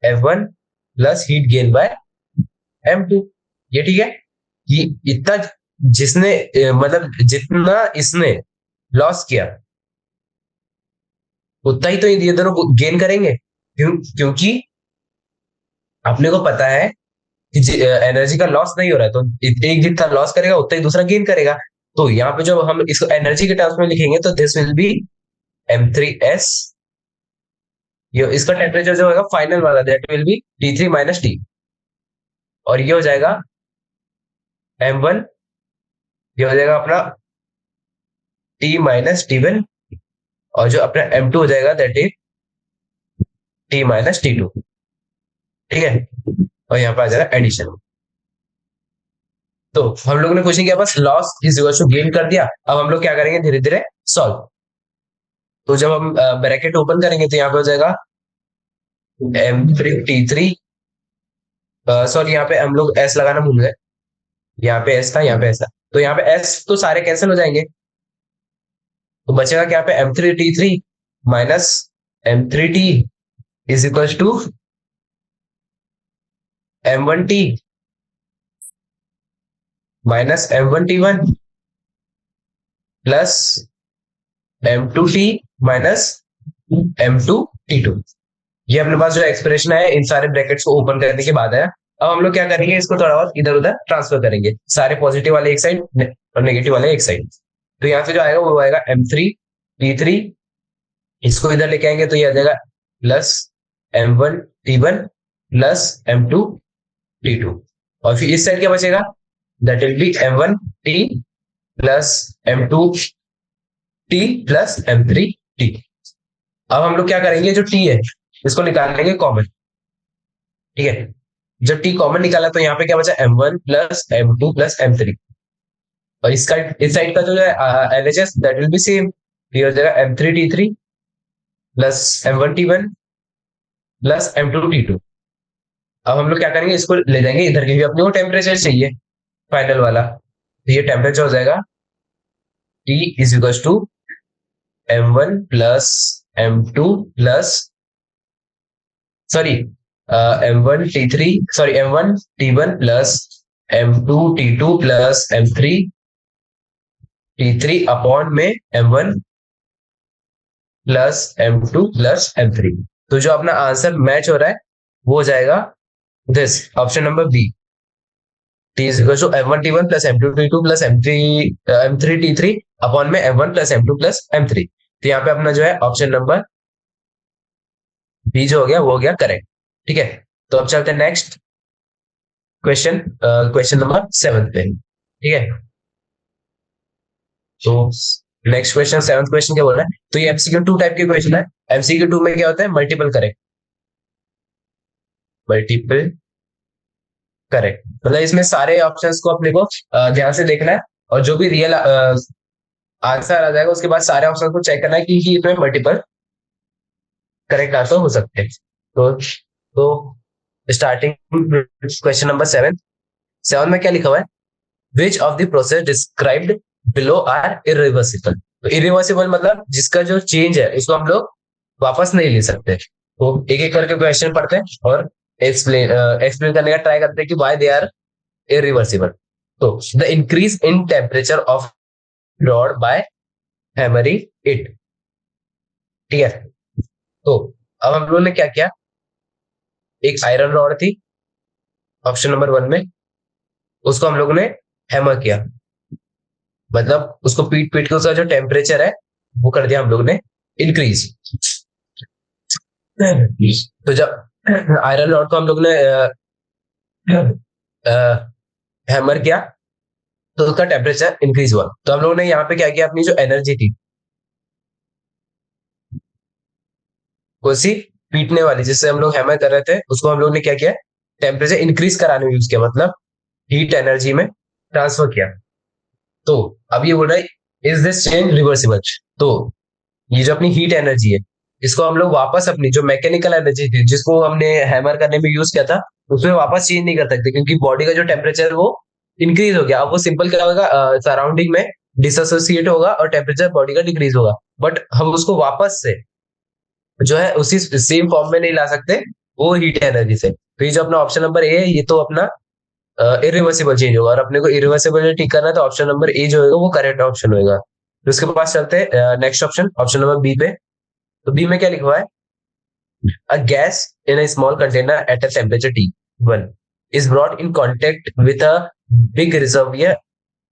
F1 plus heat gain by M2। ये ठीक है, ये इतना जिसने मतलब जितना इसने लॉस किया उतना ही तो ये दोनों गेन करेंगे। क्योंकि अपने को पता है कि एनर्जी का लॉस नहीं हो रहा है, तो एक जितना लॉस करेगा उतना ही दूसरा गेन करेगा। तो यहाँ पे जब हम इसको एनर्जी के टर्म्स में लिखेंगे तो दिस विल बी M3S। ये इसका टेम्परेचर जो होगा फाइनल वाला, that will be T3 minus T. और ये हो जाएगा M1, ये हो जाएगा अपना T माइनस T1। और जो अपना M2 हो जाएगा that is T minus T2। ठीक है, और यहाँ पे आ जाएगा एडिशन। तो हम लोगों ने क्वेश्चन किया बस loss is equal to gain कर दिया। अब हम लोग क्या करेंगे, धीरे धीरे सॉल्व। तो जब हम ब्रैकेट ओपन करेंगे तो यहाँ पे हो जाएगा M3T3, सॉरी यहाँ पे हम लोग एस लगाना भूल गए, यहाँ पे एस था, यहाँ पे एस था, तो यहाँ पे एस तो सारे कैंसिल हो जाएंगे। तो बचेगा क्या पे M3T3 minus M3T is equal to M1T minus M1T1 plus M2T minus M2T2। ये अपने पास जो एक्सप्रेशन है इन सारे ब्रैकेट्स को ओपन करने के बाद है। अब हम लोग क्या करेंगे, इसको थोड़ा बहुत इधर उधर ट्रांसफर करेंगे, सारे पॉजिटिव वाले एक साइड और नेगेटिव वाले एक साइड। तो यहाँ से जो आएगा वो आएगा M3T3, इसको इधर लेके आएंगे तो ये आ जाएगा प्लस M1T1 प्लस M2T2। और फिर इस साइड क्या बचेगा, that will be M1T plus M2T plus M3T। अब हम लोग क्या करेंगे, जो T है इसको निकाल लेंगे कॉमन। ठीक है, जब T कॉमन निकाला तो यहाँ पे क्या बचा, M1 plus M2 plus M3। और इस साइड का जो है LHS that will be same, ये हो जाएगा M3T3 plus M1T1 plus M2T2। अब हम लोग क्या करेंगे, इसको ले जाएंगे इधर के भी, अपने को टेम्परेचर चाहिए फाइनल वाला, तो ये टेम्परेचर हो जाएगा T is equal to M1 plus M2 plus sorry M1T3 sorry M1T1 plus M2T2 plus M3T3 upon में M1 plus M2 plus M3। तो जो अपना आंसर मैच हो रहा है वो हो जाएगा this option number B, T is equal to M1T1 plus M2T2 plus M3T3 upon में M1 plus M2 plus M3। तो यहाँ पे अपना जो है ऑप्शन नंबर बी जो हो गया वो हो गया करेक्ट। ठीक है, तो अब चलते हैं नेक्स्ट क्वेश्चन, क्वेश्चन नंबर 7 पे। ठीक है, तो नेक्स्ट क्वेश्चन 7th क्वेश्चन क्या बोल रहा है, तो ये MCQ2 टाइप के क्वेश्चन है। MCQ2 में क्या होता है, मल्टीपल करेक्ट, मल्टीपल करेक्ट मतलब इसमें सारे ऑप्शंस को अपने को ध्यान से देखना है, और जो भी रियल आंसर आ जाएगा उसके बाद सारे ऑप्शन को चेक करना है कि इसमें मल्टीपल करेक्ट आंसर हो सकते हैं। तो स्टार्टिंग क्वेश्चन नंबर 7 में क्या लिखा हुआ है, which of the process described below are irreversible. तो इरिवर्सिबल मतलब जिसका जो चेंज है इसको हम लोग वापस नहीं ले सकते। तो एक एक करके क्वेश्चन पढ़ते हैं और एक्सप्लेन करने का ट्राई करते हैं कि व्हाई दे आर इरिवर्सिबल। तो the increase in temperature of rod by hammering it. ठीक है, तो अब हम लोगों ने क्या किया, एक आयरन रॉड थी ऑप्शन नंबर 1 में, उसको हम लोगों ने हैमर किया, मतलब उसको पीट पीट के उसका जो टेम्परेचर है वो कर दिया हम लोग ने इंक्रीज। तो जब आयरन रॉड को हम लोग ने हैमर किया तो उसका टेम्परेचर इंक्रीज हुआ। तो हम लोगों ने यहाँ पे क्या किया, अपनी जो एनर्जी थी उसी पीटने वाली जिससे हम लोग हैमर कर रहे थे उसको हम लोग ने क्या किया, टेम्परेचर इंक्रीज कराने में यूज किया, मतलब हीट एनर्जी में ट्रांसफर किया। तो अब ये बोल रहा है इज दिस चेंज रिवर्सिबल। तो ये जो अपनी हीट एनर्जी है इसको हम लोग वापस अपनी जो मैकेनिकल एनर्जी थी जिसको हमने हैमर करने में यूज किया था उसमें वापस चेंज नहीं कर सकते, क्योंकि बॉडी का जो टेम्परेचर है वो इंक्रीज हो गया। अब वो सिंपल क्या होगा, सराउंडिंग में डिसोसिएट होगा और टेम्परेचर बॉडी का डिक्रीज होगा, बट हम उसको वापस से जो है उसी सेम फॉर्म में नहीं ला सकते वो हीट एनर्जी से। तो ये जो अपना ऑप्शन नंबर ए है ये तो अपना इरिवर्सिबल चेंज होगा, और अपने को इरिवर्सिबल ठीक करना है तो ऑप्शन नंबर ए जो होगा वो करेक्ट ऑप्शन होगा। तो उसके पास चलते हैं next option, option number B पे। तो बी में क्या लिखा हुआ है? A gas in a small container at a temperature T1 is brought in contact with a big reservoir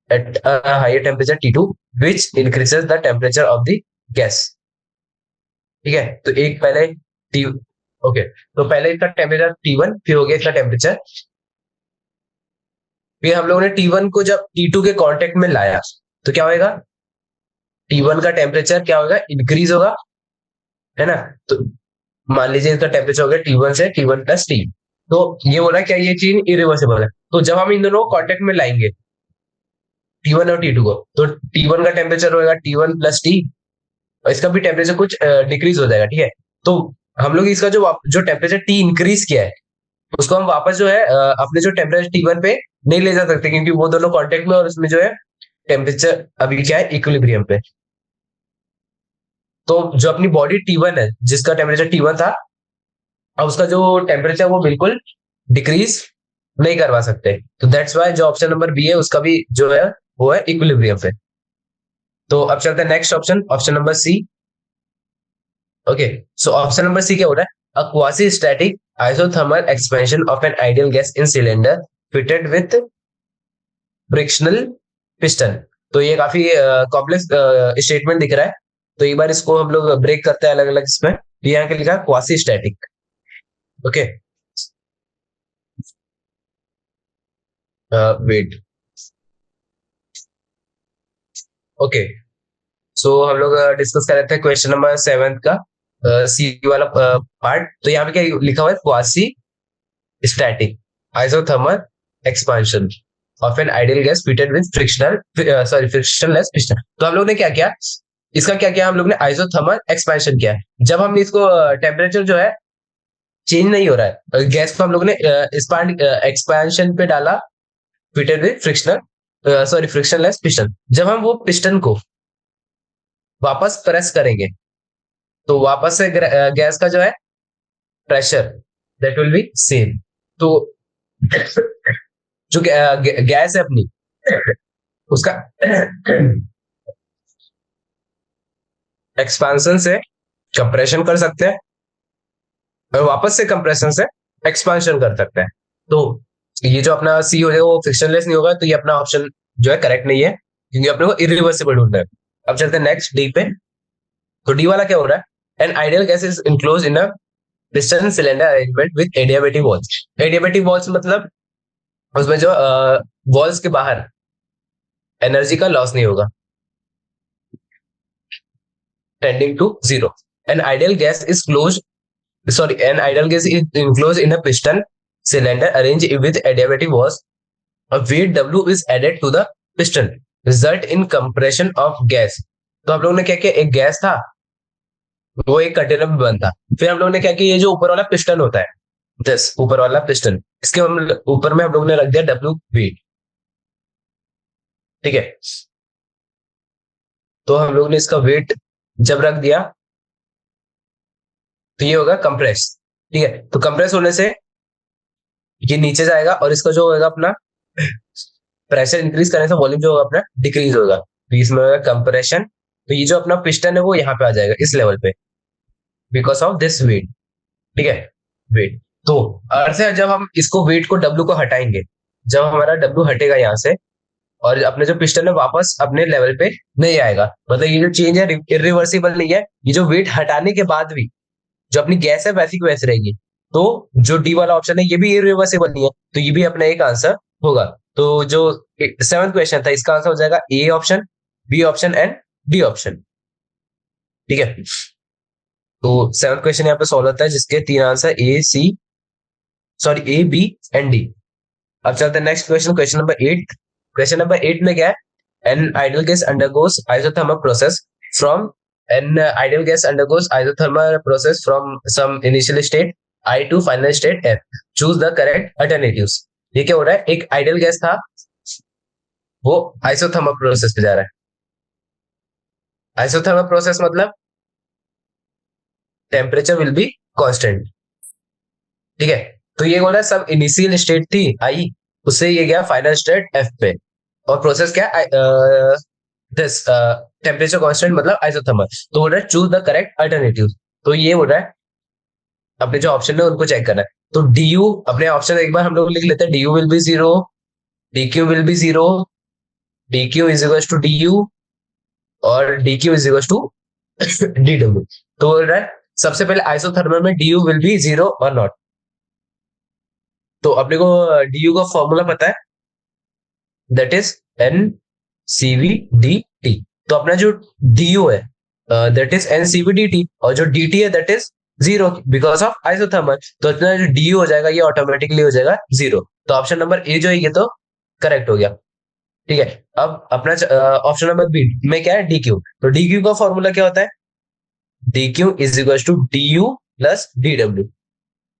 at a higher temperature T2 which increases the temperature of the gas। ठीक है, तो एक पहले टी, ओके, तो पहले इसका temperature T1, फिर हो गया इसका टेम्परेचर, फिर हम लोगों ने T1 को जब T2 के कांटेक्ट में लाया तो क्या होएगा? T1 का टेम्परेचर क्या होगा? इंक्रीज होगा, है ना? तो मान लीजिए इसका टेम्परेचर हो गया T1 से T1 प्लस टी, तो ये बोला क्या ये चीज इरिवर्सिबल है। तो जब हम इन दोनों को कांटेक्ट में लाएंगे T1 और T2 को, तो T1 का टेम्परेचर होगा T1 प्लस टी, और इसका भी टेम्परेचर कुछ डिक्रीज हो जाएगा, ठीक है। तो हम लोग इसका जो जो टेम्परेचर टी इंक्रीज किया है उसको हम वापस जो है अपने जो टेम्परेचर T1 पे नहीं ले जा सकते, क्योंकि वो दोनों कांटेक्ट में, और उसमें जो है टेम्परेचर अभी क्या है? इक्विलिब्रियम पे। तो जो अपनी बॉडी T1 है, जिसका टेम्परेचर T1 था, अब उसका जो टेम्परेचर वो बिल्कुल डिक्रीज नहीं करवा सकते। तो दैट्स वाई जो ऑप्शन नंबर बी है उसका भी जो है वो है इक्विलिब्रियम पे। तो अब चलते हैं next option, option number C. Okay, so option number C क्या हो रहा है? A quasi static isothermal expansion of an ideal gas in cylinder fitted with frictional piston. तो ये काफी कॉम्प्लेक्स स्टेटमेंट दिख रहा है, तो एक बार इसको हम लोग ब्रेक करते हैं अलग अलग इसमें। यहाँ के लिखा है quasi static. Okay, wait, okay, so हम लोग डिस्कस कर रहे थे क्वेश्चन नंबर 7 का सी वाला पार्ट। तो यहाँ पे क्या लिखा हुआ है? Quasi static isothermal expansion of an ideal gas fitted with frictionless piston. तो हम लोग ने क्या किया? इसका क्या किया? हम लोग ने आइसोथर्मल एक्सपेंशन किया है। जब हम इसको टेम्परेचर जो है चेंज नहीं हो रहा है, गैस को हम लोग ने एक्सपेंशन पे डाला, फिटेड विद फ्रिक्शनलेस पिस्टन। जब हम वो पिस्टन को वापस प्रेस करेंगे तो वापस से गैस का जो है pressure that will be same. तो जो गैस है अपनी उसका एक्सपांसन से कंप्रेशन कर सकते हैं, और वापस से कंप्रेशन से एक्सपांशन कर सकते हैं। तो ये जो अपना सी हो जाएगा वो फ्रिक्शनलेस नहीं होगा, तो ये अपना ऑप्शन जो है करेक्ट नहीं है, क्योंकि अपने को इरिवर्सिबल ढूंढना है। अब चलते हैं नेक्स्ट डी पे। तो डी वाला क्या हो रहा है? An ideal gas is enclose in a piston cylinder arrangement with adiabatic walls. Adiabatic walls मतलब उसमें जो वॉल्स के बाहर एनर्जी का लॉस नहीं होगा, tending to zero. An ideal gas is close an ideal gas is enclosed in a piston cylinder arranged with adiabatic walls. A weight W is added to the piston, result in compression of gas। तो हम लोगों ने क्या किया? एक gas था वो एक कंटेनर में बंद था, फिर हम लोगों ने क्या किया? ये जो ऊपर वाला पिस्टन होता है, दस ऊपर वाला पिस्टन, इसके हम ऊपर में हम लोगों ने रख दिया W वेट, ठीक है। तो हम लोग ने इसका वेट जब रख दिया तो ये होगा कंप्रेस, ठीक है। तो कंप्रेस होने से ये नीचे जाएगा, और इसका जो होगा अपना प्रेशर इंक्रीज करने से वॉल्यूम जो होगा अपना डिक्रीज होगा, तो इसमें होगा कंप्रेशन। तो ये जो अपना पिस्टन है वो यहाँ पे आ जाएगा इस लेवल पे, बिकॉज ऑफ दिस वेट, ठीक है, वेट। तो अर्थ से जब हम इसको वेट को डब्ल्यू को हटाएंगे, जब हमारा डब्ल्यू हटेगा यहाँ से, और अपने जो पिस्टन है वापस अपने लेवल पे नहीं आएगा, मतलब ये जो चेंज है इरिवर्सिबल नहीं है। ये जो वेट हटाने के बाद भी जो अपनी गैस है वैसी की वैसी रहेगी। तो जो डी वाला ऑप्शन है ये भी इरिवर्सिबल नहीं है, तो ये भी अपना एक आंसर होगा। तो जो 7th क्वेश्चन था इसका आंसर हो जाएगा A option, B option and D option, ठीक है। तो 7th क्वेश्चन यहाँ पे सॉल्व होता है जिसके 3 answer A B and D. अब चलते हैं next question, question number 8। Question number 8 में क्या है? An ideal gas undergoes isothermal process from some initial state I to final state F. Choose the correct alternatives। ये क्या हो रहा है? एक आइडियल गैस था वो आइसोथर्मल प्रोसेस पे जा रहा है। आइसोथर्मल प्रोसेस मतलब टेम्परेचर विल बी कांस्टेंट, ठीक है। तो ये बोल रहा है सब इनिशियल स्टेट थी आई, उससे ये गया फाइनल स्टेट एफ पे, और प्रोसेस क्या है, दिस टेम्परेचर कांस्टेंट मतलब आइसोथर्मल। तो बोल रहा है चूज द करेक्ट अल्टरनेटिव। तो ये बोल रहा है अपने जो ऑप्शन है उनको चेक करना है। तो डी यू, अपने ऑप्शन एक बार हम लोग लिख लेते हैं, D U will be zero, D Q will be zero, D Q is equal to D U, और D Q is equal to D W. तो बोल रहा है सबसे पहले आइसोथर्मल में D U will be zero और नॉट। तो अपने को डी यू का फॉर्मूला पता है, that is N C V D T. तो अपना जो डी यू है that is N C V D T, और जो डी टी है that is zero because of isothermal. तो अपना जो डी यू हो जाएगा ये ऑटोमेटिकली हो जाएगा जीरो। तो ऑप्शन नंबर ए जो है ये तो करेक्ट हो गया। ठीक है, अब अपना ऑप्शन नंबर बी में क्या है, डी क्यू। तो डी क्यू का फॉर्मूला क्या होता है, D Q is equal to D U plus D W.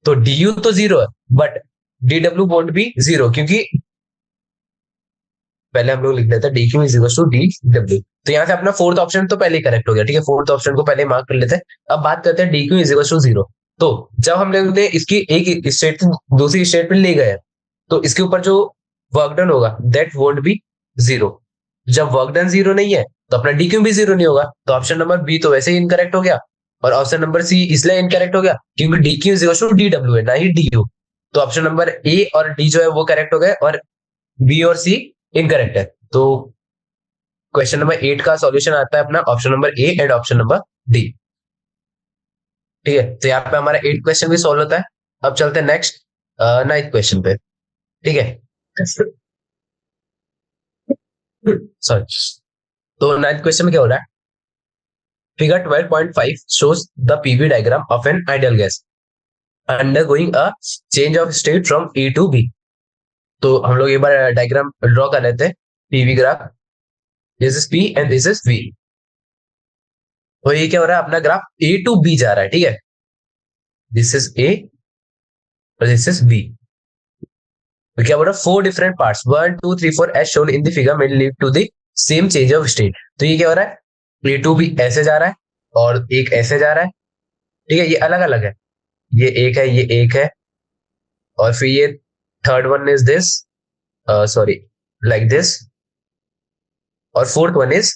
तो डी यू तो जीरो है, but D W won't be zero, क्योंकि पहले हम लोग लिख देते हैं D Q is equal to D W. तो यहाँ से अपना फोर्थ ऑप्शन तो पहले ही करेक्ट हो गया। ठीक है, फोर्थ ऑप्शन को पहले मार्क कर लेते हैं। अब बात करते हैं D Q is equal to zero. तो जब हम लोग ने इसकी एक स्टेट दूसरी स्टेट में ले गए, तो इसके ऊपर जो वर्क डन होगा दैट वोंट बी जीरो। जब वर्क डन जीरो नहीं है तो अपना डी क्यू भी जीरो नहीं होगा। तो ऑप्शन नंबर बी तो वैसे ही इनकरेक्ट हो गया, और ऑप्शन नंबर सी इसलिए इनकरेक्ट हो गया क्योंकि D Q is equal to D W है, ना ही डी यू। तो ऑप्शन नंबर ए और डी जो है वो करेक्ट हो गए, और बी और सी इनकरेक्ट है। तो क्वेश्चन नंबर 8 का सॉल्यूशन आता है अपना option number A and option number D. ठीक है, तो यहाँ पे हमारा 8 क्वेश्चन भी सॉल्व होता है। अब चलते हैं नेक्स्ट 9th क्वेश्चन पे। ठीक है, सॉरी। तो 9th क्वेश्चन में क्या हो रहा है, figure 12.5 shows the PV diagram of an ideal gas undergoing a change of state from A to B। तो हम लोग एक बार डायग्राम ड्रॉ कर लेते हैं, PV graph. This is P and this is V. तो ये क्या हो रहा है, अपना ग्राफ ए टू बी जा रहा है। ठीक है, दिस इज ए और दिस इज बी। तो क्या बोल रहा है, 4 different parts 1 2 3 4 as shown in the figure may lead to the same change of state। तो ये क्या हो रहा है, ए टू बी ऐसे जा रहा है और एक ऐसे जा रहा है। ठीक है, ये अलग अलग है, ये एक है, ये एक है, और फिर ये third one is this, sorry, like this, और फोर्थ वन इज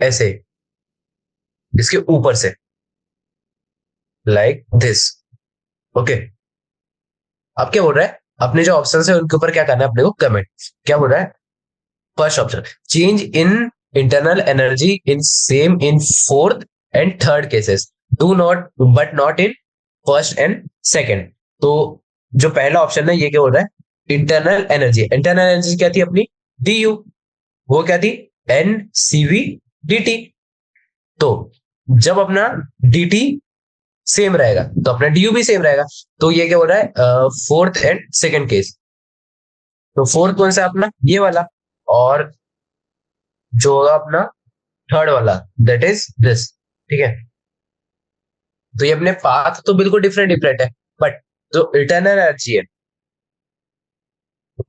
ऐसे इसके ऊपर से, लाइक दिस। ओके, अब क्या बोल रहा है, अपने जो ऑप्शन है उनके ऊपर क्या करना है अपने को, कमेंट। क्या बोल रहा है, first option, change in internal energy in same in fourth and third cases, do not but not in first and second. तो जो पहला ऑप्शन है ये क्या बोल रहा है, इंटरनल एनर्जी। इंटरनल एनर्जी क्या थी अपनी, डी यू, वो क्या थी, N C V D T. तो जब अपना डी टी सेम रहेगा तो अपना डी यू भी सेम रहेगा। तो ये क्या हो रहा है, फोर्थ एंड सेकेंड केस। तो फोर्थ कौन सा अपना, ये वाला, और जो होगा अपना थर्ड वाला दैट इज दिस। ठीक है, तो ये अपने पाथ तो बिल्कुल डिफरेंट डिफरेंट है, बट जो इंटरनल एनर्जी है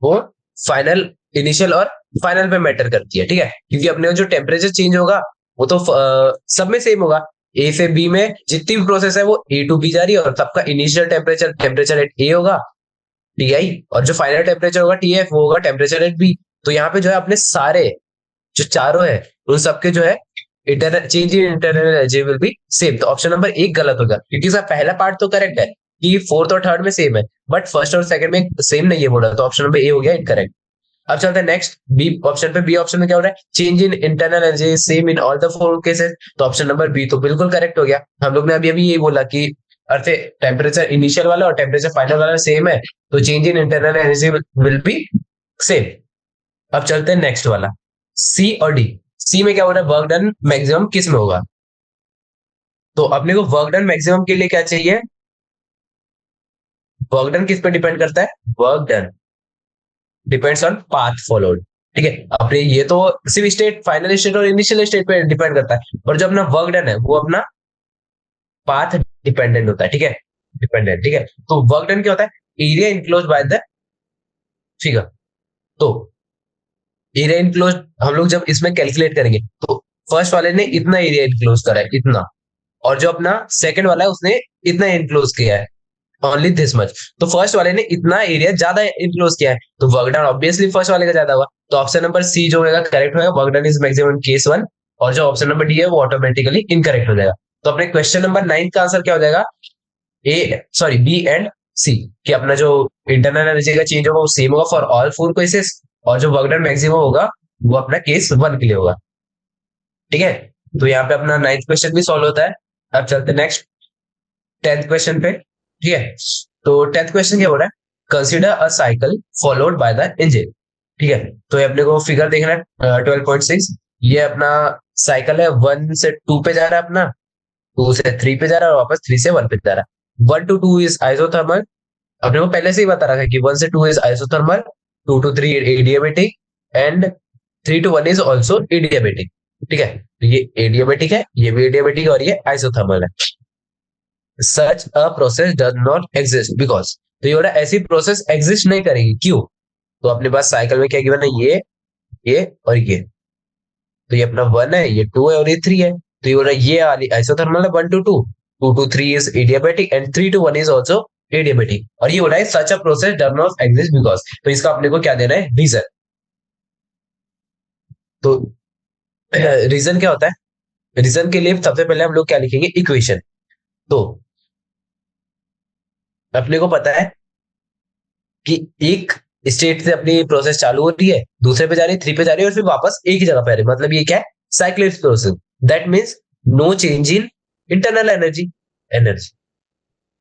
वो फाइनल, इनिशियल और फाइनल पे मैटर करती है। ठीक है, क्योंकि अपने जो टेम्परेचर चेंज होगा वो तो सब में सेम होगा। ए से बी में जितनी भी प्रोसेस है वो ए टू बी जा रही है, और सबका इनिशियल टेम्परेचर टेम्परेचर एट ए होगा, टी आई, और जो फाइनल टेम्परेचर होगा टी एफ, वो होगा टेम्परेचर एट बी। तो यहाँ पे जो है अपने सारे जो चारों है उन सबके जो है internal change in internal energy will be same. तो ऑप्शन नंबर 1 गलत हो गया, क्योंकि इसका पहला पार्ट तो करेक्ट है कि फोर्थ और थर्ड में सेम है, बट फर्स्ट और सेकंड में सेम नहीं है बोला, तो ऑप्शन नंबर ए हो गया इनकरेक्ट। अब चलते हैं नेक्स्ट बी ऑप्शन पे। बी ऑप्शन में क्या हो रहा है, change in internal energy same in all the 4 cases. तो ऑप्शन नंबर बी तो बिल्कुल करेक्ट हो गया। हम लोग ने अभी अभी यही बोला कि अर्थ टेम्परेचर इनिशियल वाला और टेम्परेचर फाइनल वाला सेम है, तो change in internal energy will be same. अब चलते हैं नेक्स्ट वाला, सी और डी। सी में क्या हो रहा है, वर्क डन मैक्सिमम किस में होगा। तो अपने को वर्क डन मैक्सिमम के लिए क्या चाहिए, वर्क डन किस पे डिपेंड करता है, work done depends on path followed. ठीक है, अपने ये तो सिर्फ स्टेट, फाइनल स्टेट और इनिशियल स्टेट पे डिपेंड करता है, और जो अपना वर्क डन है वो अपना पाथ डिपेंडेंट होता है। ठीक है, डिपेंडेंट। ठीक है, तो वर्क डन क्या होता है, area enclose by the figure. तो एरिया इनक्लोज हम लोग जब इसमें कैलकुलेट करेंगे तो फर्स्ट वाले ने इतना एरिया इनक्लोज करा है, इतना, और जो अपना सेकंड वाला है उसने इतना इनक्लोज किया है। Only this much. तो फर्स्ट वाले ने इतना एरिया ज्यादा इनक्लोज किया है, तो वर्क डन ऑब्वियसली फर्स्ट वाले का ज्यादा हुआ। तो ऑप्शन नंबर सी जो होगा करेक्ट होगा, work done is maximum case one. और जो ऑप्शन नंबर डी है वो ऑटोमेटिकली इनकरेक्ट हो जाएगा। तो अपने क्वेश्चन नंबर 9 का आंसर क्या हो जाएगा, ए सॉरी बी एंड सी, कि अपना जो इंटरनल एनर्जी का चेंज होगा वो सेम होगा फॉर ऑल फोर केसेस, और जो वर्क डन मैक्सिमम होगा वो अपना केस वन के लिए होगा। ठीक है, तो यहाँ पे अपना 9th क्वेश्चन भी सॉल्व होता है। अब चलते नेक्स्ट 10th क्वेश्चन पे। ठीक है, तो 10th क्वेश्चन क्या हो रहा है, consider a cycle followed by the engine. ठीक है, तो ये अपने को फिगर देखना है 12.6। ये अपना साइकिल है, 1 से 2 पे जा रहा है अपना, 2 से 3 पे जा रहा है और वापस 3 से 1 पे जा रहा है। 1 to 2 इज आइसोथर्मल, अपने को पहले से ही बता रखा है कि 1 से 2 is isothermal, 2 to 3 adiabatic and 3 to 1 is also adiabatic. ठीक है, तो ये एडियाबेटिक है, ये भी एडियाबेटिक है और ये आइसोथर्मल है। Such a process does not exist because, तो ये ऐसी प्रोसेस एग्जिस्ट नहीं करेगी, क्यों? तो अपने पास साइकिल में क्या गिवन है, ये और ये, तो ये अपना 1 है, ये 2 है और ये 3 है। तो ये हो रहा है ये आइसोथर्मल है 1 to 2, 2 to 3 is adiabatic and 3 to 1 is also adiabatic. और ये हो रहा है such a process does not exist because, तो इसका अपने को क्या देना है, रीजन। तो रीजन क्या होता है, रीजन के लिए सबसे पहले हम लोग क्या लिखेंगे, इक्वेशन। तो अपने को पता है कि एक स्टेट से अपनी प्रोसेस चालू हो रही है, दूसरे पे जा रही है, 3 पे जा रही है और फिर वापस एक ही जगह पे आ रही है, मतलब ये क्या है, cyclic process. That means no change in internal energy.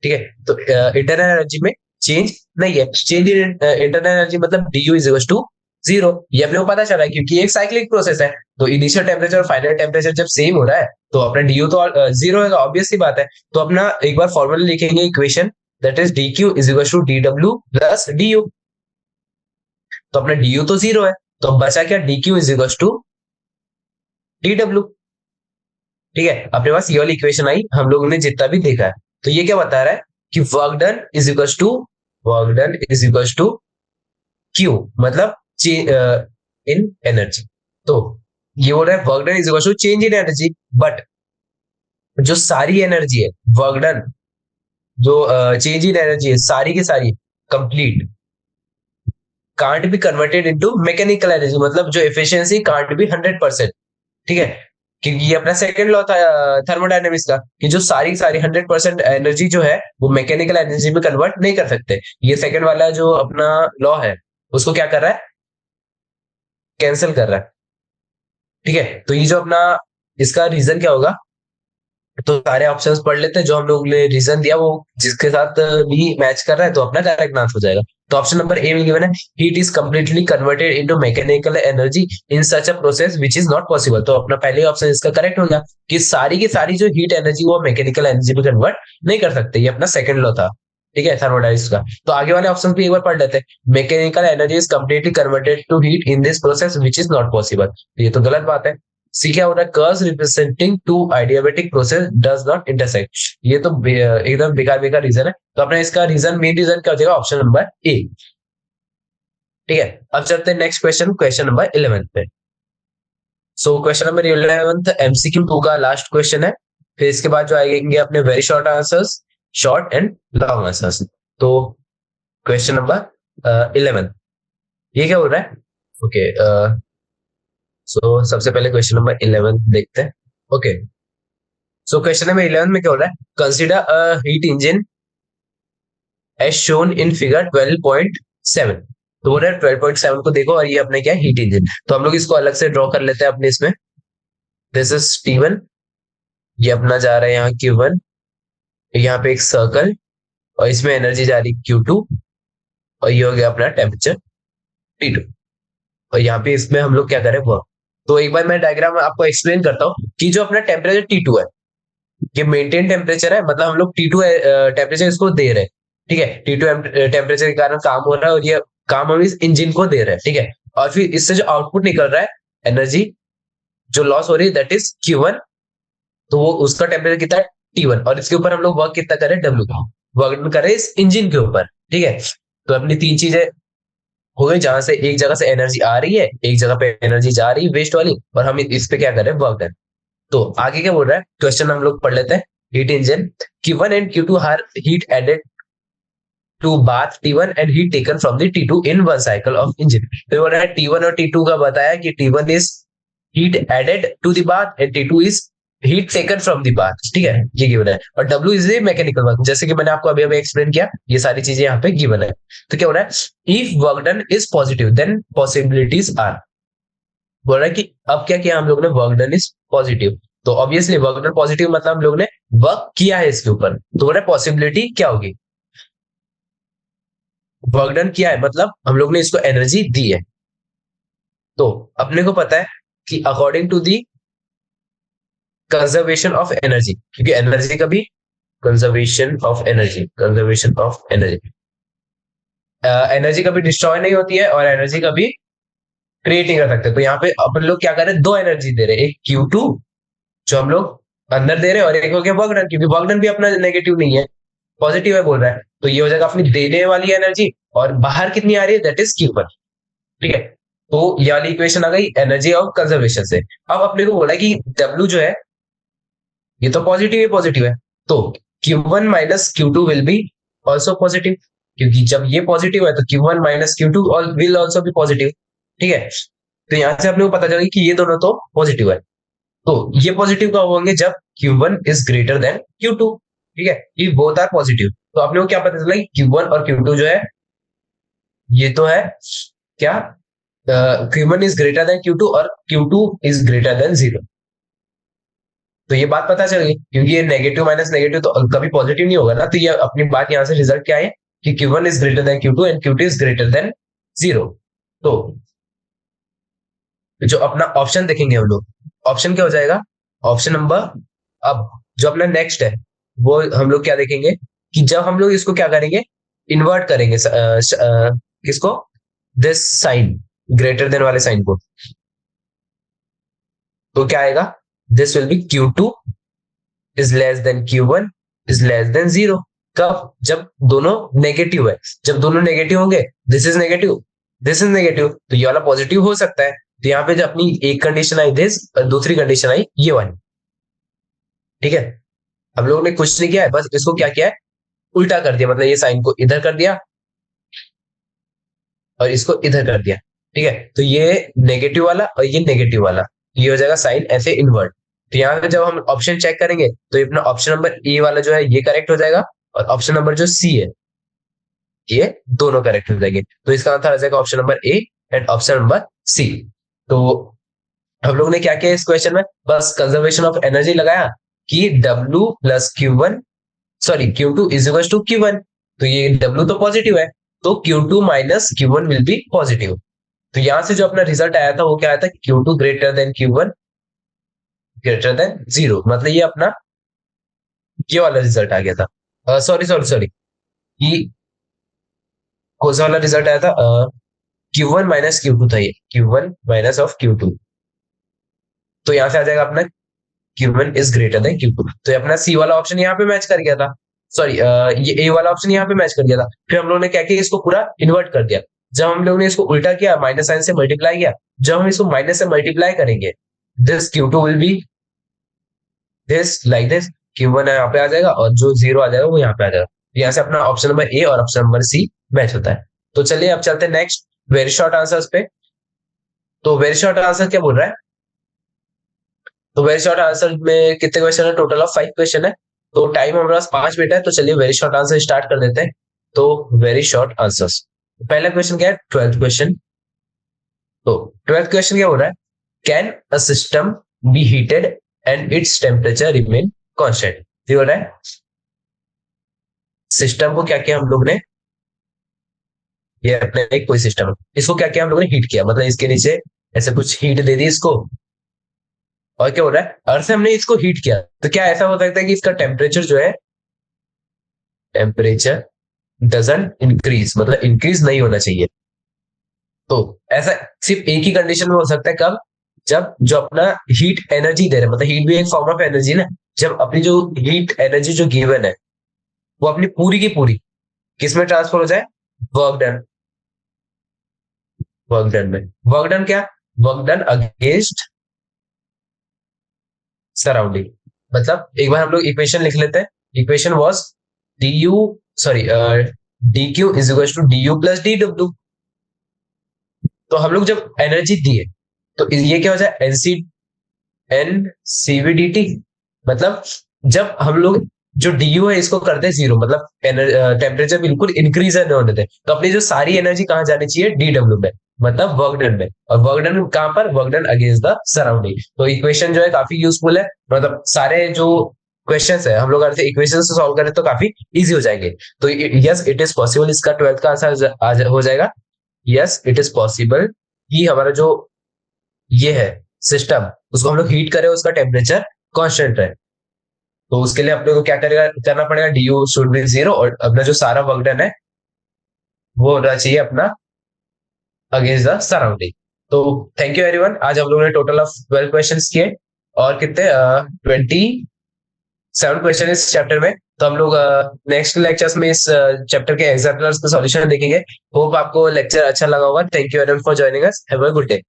ठीक है, तो इंटरनल एनर्जी में चेंज नहीं है। चेंज इन इंटरनल एनर्जी मतलब D U is equal to zero, ये अपने को पता चला है क्योंकि एक साइक्लिक प्रोसेस है। तो इनिशियल टेम्परेचर और फाइनल टेम्परेचर जब सेम हो रहा है तो अपना डी यू तो जीरो है, ऑब्वियस सी बात है। तो अपना एक बार फॉर्मूला लिखेंगे equation, that is D Q is equal to D W plus D U. तो अपना डी यू तो जीरो है, तो बचा क्या, D Q is equal to D W. ठीक है, अपने पास ये वाली इक्वेशन आई, हम लोगों ने जितना भी देखा है। तो ये क्या बता रहा है कि work done is equal to, work done is equal to Q, मतलब इन एनर्जी। तो ये बोल रहा है work done is equal to change in energy, but जो सारी एनर्जी है वर्क डन, जो चेंज इन एनर्जी है सारी की सारी complete can't be converted into mechanical energy, मतलब जो एफिशिएंसी कांट बी 100%। ठीक है, क्योंकि ये अपना सेकंड लॉ था थर्मोडायनेमिक्स का, कि जो सारी सारी 100% एनर्जी जो है वो मैकेनिकल एनर्जी में कन्वर्ट नहीं कर सकते। ये सेकंड वाला जो अपना लॉ है उसको क्या कर रहा है, कैंसिल कर रहा है। ठीक है, तो ये जो अपना इसका रीजन क्या होगा, तो सारे ऑप्शंस पढ़ लेते हैं, जो हम लोग ने रीजन दिया वो जिसके साथ भी मैच कर रहा है तो अपना करेक्ट आंसर हो जाएगा। तो ऑप्शन नंबर ए में गिवन है, heat is completely converted into mechanical energy in such a process which is not possible. तो अपना पहले ऑप्शन इसका करेक्ट हो गया कि सारी की सारी जो हीट एनर्जी वो मैकेनिकल एनर्जी में कन्वर्ट नहीं कर सकते, ये अपना सेकंड लॉ था। ठीक है, थर्मोडायनेमिक्स का। तो आगे वाले ऑप्शन भी एक बार पढ़ लेते हैं, mechanical energy is completely converted to heat in this process which is not possible, ये तो गलत बात है। सी क्या हो रहा है, curves representing two adiabatic process does not intersect, ये तो एकदम बेकार बेकार रीजन है। तो अपना इसका रीजन, मेन रीजन क्या हो जाएगा, ऑप्शन नंबर ए। ठीक है, अब चलते हैं नेक्स्ट क्वेश्चन, क्वेश्चन नंबर 11 पे। सो क्वेश्चन नंबर 11 एमसीक्यू 2 का लास्ट क्वेश्चन है। फिर इसके बाद जो आएंगे अपने very short answers, short and long answers. तो क्वेश्चन नंबर 11 ये क्या हो रहा है, ओके सो सबसे पहले क्वेश्चन नंबर 11 देखते हैं। ओके, सो क्वेश्चन नंबर 11 में क्या हो रहा है, consider a heat engine as shown in figure 12.7। तो बोल रहा है 12.7 को देखो और ये अपने क्या है, हीट इंजन। तो हम लोग इसको अलग से ड्रॉ कर लेते हैं अपने इसमें। दिस इज T1, ये अपना जा रहा है यहाँ Q1, यहाँ पे एक सर्कल और इसमें एनर्जी जा रही Q2, और ये हो गया अपना टेम्परेचर T2, और यहाँ पे इसमें हम लोग क्या करें वर्क। तो एक बार मैं डायग्राम आपको एक्सप्लेन करता हूँ कि जो अपना टेम्परेचर T2 है ये मेंटेन टेम्परेचर है, मतलब हम लोग T2 टेम्परेचर इसको दे रहे हैं। ठीक है, T2 टेम्परेचर के कारण काम हो रहा है और ये काम हम इस इंजन को दे रहे हैं। ठीक है, और फिर इससे जो आउटपुट निकल रहा है, एनर्जी जो लॉस हो रही है दैट इज Q1, तो वो उसका टेम्परेचर कितना है T1, और इसके ऊपर हम लोग वर्क कितना करें, W का वर्क करें इस इंजन के ऊपर। ठीक है, तो अपनी तीन चीजें हो गई, जहां से एक जगह से एनर्जी आ रही है, एक जगह पे एनर्जी जा रही है वेस्ट वाली, और हम इस पे क्या करें, वर्क करें। तो आगे क्या बोल रहा है क्वेश्चन हम लोग पढ़ लेते हैं, heat engine Q1 and Q2 are heat added to bath T1 and heat taken from the T2 in one cycle of engine. तो बोल रहा है T1 और T2 का बताया कि T1 is heat added to the bath and T2 is heat taken from the bath. ठीक है, ये गिवन है। और W is a mechanical work, जैसे कि मैंने आपको अभी अभी एक्सप्लेन किया, ये सारी चीजें यहाँ पे गिवन है। तो क्या हो रहा है, if work done is positive then possibilities are. बोल रहा है कि अब क्या किया हम लोग ने, वर्क डन इज पॉजिटिव, तो ऑब्वियसली वर्क डन पॉजिटिव मतलब हम लोग ने वर्क किया है इसके ऊपर। तो बोल रहा है पॉसिबिलिटी क्या होगी, वर्क डन किया है मतलब हम लोग ने इसको एनर्जी दी है। तो अपने को पता है कि according to the conservation of energy, क्योंकि एनर्जी का भी कंजर्वेशन ऑफ एनर्जी, एनर्जी कभी डिस्ट्रॉय नहीं होती है और एनर्जी कभी क्रिएट नहीं कर सकते। तो यहाँ पे अपन लोग क्या कर रहे हैं, दो एनर्जी दे रहे हैं, एक Q2 जो हम लोग अंदर दे रहे हैं और एक हो गया वर्क डन, क्योंकि वर्क डन भी अपना नेगेटिव नहीं है, पॉजिटिव है बोल रहा है। तो ये हो जाएगा अपनी देने वाली एनर्जी, और बाहर कितनी आ रही है, दैट इज Q1। ठीक है, तो ये वाली इक्वेशन आ गई एनर्जी ऑफ कंजर्वेशन से। अब अपने को बोला कि W जो है ये तो पॉजिटिव है, तो Q1 minus Q2 will be also positive, क्योंकि जब ये पॉजिटिव है तो Q1 minus Q2 will also be positive. ठीक है, तो यहां से अपने को पता चला कि ये दोनों तो पॉजिटिव है। तो ये पॉजिटिव कब होंगे, जब Q1 is greater than Q2। ठीक है, ये बोथ आर पॉजिटिव। तो अपने को क्या पता चला कि Q1 और Q2 जो है ये तो है क्या, Q1 is greater than Q2 और Q2 इज ग्रेटर देन 0। तो ये बात पता चल गई, क्योंकि ये नेगेटिव माइनस नेगेटिव तो कभी पॉजिटिव नहीं होगा ना। तो ये अपनी बात यहाँ से रिजल्ट क्या है कि Q1 is greater than Q2 and Q2 is greater than 0। तो जो अपना ऑप्शन देखेंगे हम लोग, ऑप्शन क्या हो जाएगा, ऑप्शन नंबर, अब जो अपना नेक्स्ट है वो हम लोग क्या देखेंगे कि जब हम लोग इसको क्या करेंगे, इन्वर्ट करेंगे किसको, दिस साइन, ग्रेटर देन वाले साइन को, तो क्या आएगा, this will be Q2 is less than Q1 is less than 0। कब, जब दोनों नेगेटिव है, जब दोनों नेगेटिव होंगे, this is negative this is negative, तो ये वाला पॉजिटिव हो सकता है। तो यहाँ पे जो अपनी एक कंडीशन आई दिस और दूसरी कंडीशन आई ये वाली। ठीक है, हम लोगों ने कुछ नहीं किया है, बस इसको क्या किया है, उल्टा कर दिया, मतलब ये साइन को इधर कर दिया और इसको इधर कर दिया। ठीक है, तो ये नेगेटिव वाला और ये नेगेटिव वाला, ये हो जाएगा साइन ऐसे इन्वर्ट। तो यहाँ पे जब हम ऑप्शन चेक करेंगे तो ये अपना ऑप्शन नंबर ए वाला जो है ये करेक्ट हो जाएगा, और ऑप्शन नंबर जो सी है ये दोनों करेक्ट हो जाएंगे। तो इसका आंसर आ जाएगा option number A and option number C. तो हम लोग ने क्या किया इस क्वेश्चन में, बस कंजर्वेशन ऑफ एनर्जी लगाया कि W plus Q1 sorry Q2 is equal to Q1। तो ये W तो पॉजिटिव है, तो Q2 minus Q1 will be positive. तो यहां से जो अपना रिजल्ट आया था वो क्या आया था, Q2 greater than Q1 greater than 0, मतलब ये अपना ये वाला रिजल्ट आ गया था। सॉरी सॉरी सॉरी, ये कौन सा वाला रिजल्ट आया था, Q1 माइनस Q2 था, ये Q1 माइनस ऑफ Q2। तो यहां से आ जाएगा अपना Q1 is greater than Q2। तो ये अपना सी वाला ऑप्शन यहाँ पे मैच कर गया था, सॉरी ये ए वाला ऑप्शन यहाँ पे मैच कर गया था। फिर हम लोगों ने क्या किया, इसको पूरा इन्वर्ट कर दिया। जब हम लोगों ने इसको उल्टा किया, माइनस साइन से मल्टीप्लाई किया, जब हम इसको माइनस से मल्टीप्लाई करेंगे, this Q2 will be this like this, Q1 यहाँ पे आ जाएगा और जो 0 आ जाएगा वो यहाँ पे आ जाएगा। यहाँ से अपना ऑप्शन नंबर ए और ऑप्शन नंबर सी मैच होता है। तो चलिए अब चलते हैं नेक्स्ट वेरी शॉर्ट आंसर्स पे। तो वेरी शॉर्ट आंसर क्या बोल रहा है, तो वेरी शॉर्ट आंसर में कितने क्वेश्चन है, टोटल ऑफ 5 क्वेश्चन है। तो टाइम हमारे पास 5 मिनट है, तो चलिए वेरी शॉर्ट आंसर स्टार्ट कर देते हैं। तो वेरी शॉर्ट आंसर्स, पहला क्वेश्चन क्या है, 12th क्वेश्चन। तो 12th क्वेश्चन क्या हो रहा है, can a system B heated and its temperature remain constant. हो रहा है सिस्टम को क्या किया हम लोग ने, ये अपने एक कोई सिस्टम है, इसको क्या किया हम लोगों ने, हीट किया, मतलब इसके नीचे ऐसे कुछ हीट दे दी इसको, और क्या हो रहा है, अर्थ से हमने इसको हीट किया, तो क्या ऐसा हो सकता है कि इसका टेम्परेचर जो है, टेम्परेचर डजंट इंक्रीज, मतलब इंक्रीज नहीं होना चाहिए। तो ऐसा सिर्फ एक ही कंडीशन में हो सकता है, कब, जब जो अपना हीट एनर्जी दे रहे हैं, मतलब हीट भी एक फॉर्म ऑफ एनर्जी ना, जब अपनी जो हीट एनर्जी जो गिवन है वो अपनी पूरी की पूरी किस में ट्रांसफर हो जाए, वर्क डन, वर्क डन में, वर्क डन क्या, वर्क डन अगेंस्ट सराउंडिंग। मतलब एक बार हम लोग इक्वेशन लिख लेते हैं, equation was D U, sorry dq is equal to du plus dw। तो हम लोग जब एनर्जी दिए तो ये क्या हो जाए, NC N CV D T. मतलब जब हम लोग जो डी है इसको करते हैं जीरो, मतलब टेम्परेचर बिल्कुल इंक्रीज नहीं होने दें, तो अपनी जो सारी एनर्जी कहाँ जानी चाहिए, डी डब्ल्यू में, मतलब वर्क डन में। और वर्क डन कहाँ पर, work done against the surrounding. तो इक्वेशन जो है काफी यूजफुल है, मतलब सारे जो क्वेश्चंस है हम लोग अगर इक्वेशन से सॉल्व करें तो काफी इजी हो जाएंगे। तो यस इट इज पॉसिबल, इसका 12th का आंसर हो जाएगा। यस इट इज पॉसिबल कि हमारा जो ये है सिस्टम, उसको हम लोग हीट करें, उसका टेम्परेचर कांस्टेंट रहे। तो उसके लिए अपने को क्या करेगा, करना पड़ेगा, D you should be zero, और अपना जो सारा वर्क डन है वो होना चाहिए अपना अगेंस्ट द सराउंडिंग। तो थैंक यू एवरीवन, आज हम लोगों ने टोटल ऑफ 12 क्वेश्चंस किए, और कितने 27 क्वेश्चन इस चैप्टर में। तो हम लोग नेक्स्ट लेक्चर्स में इस चैप्टर के एग्जाम्पल्स का सॉल्यूशन देखेंगे। होप आपको लेक्चर अच्छा लगा होगा। Thank you everyone for joining us, have a good day.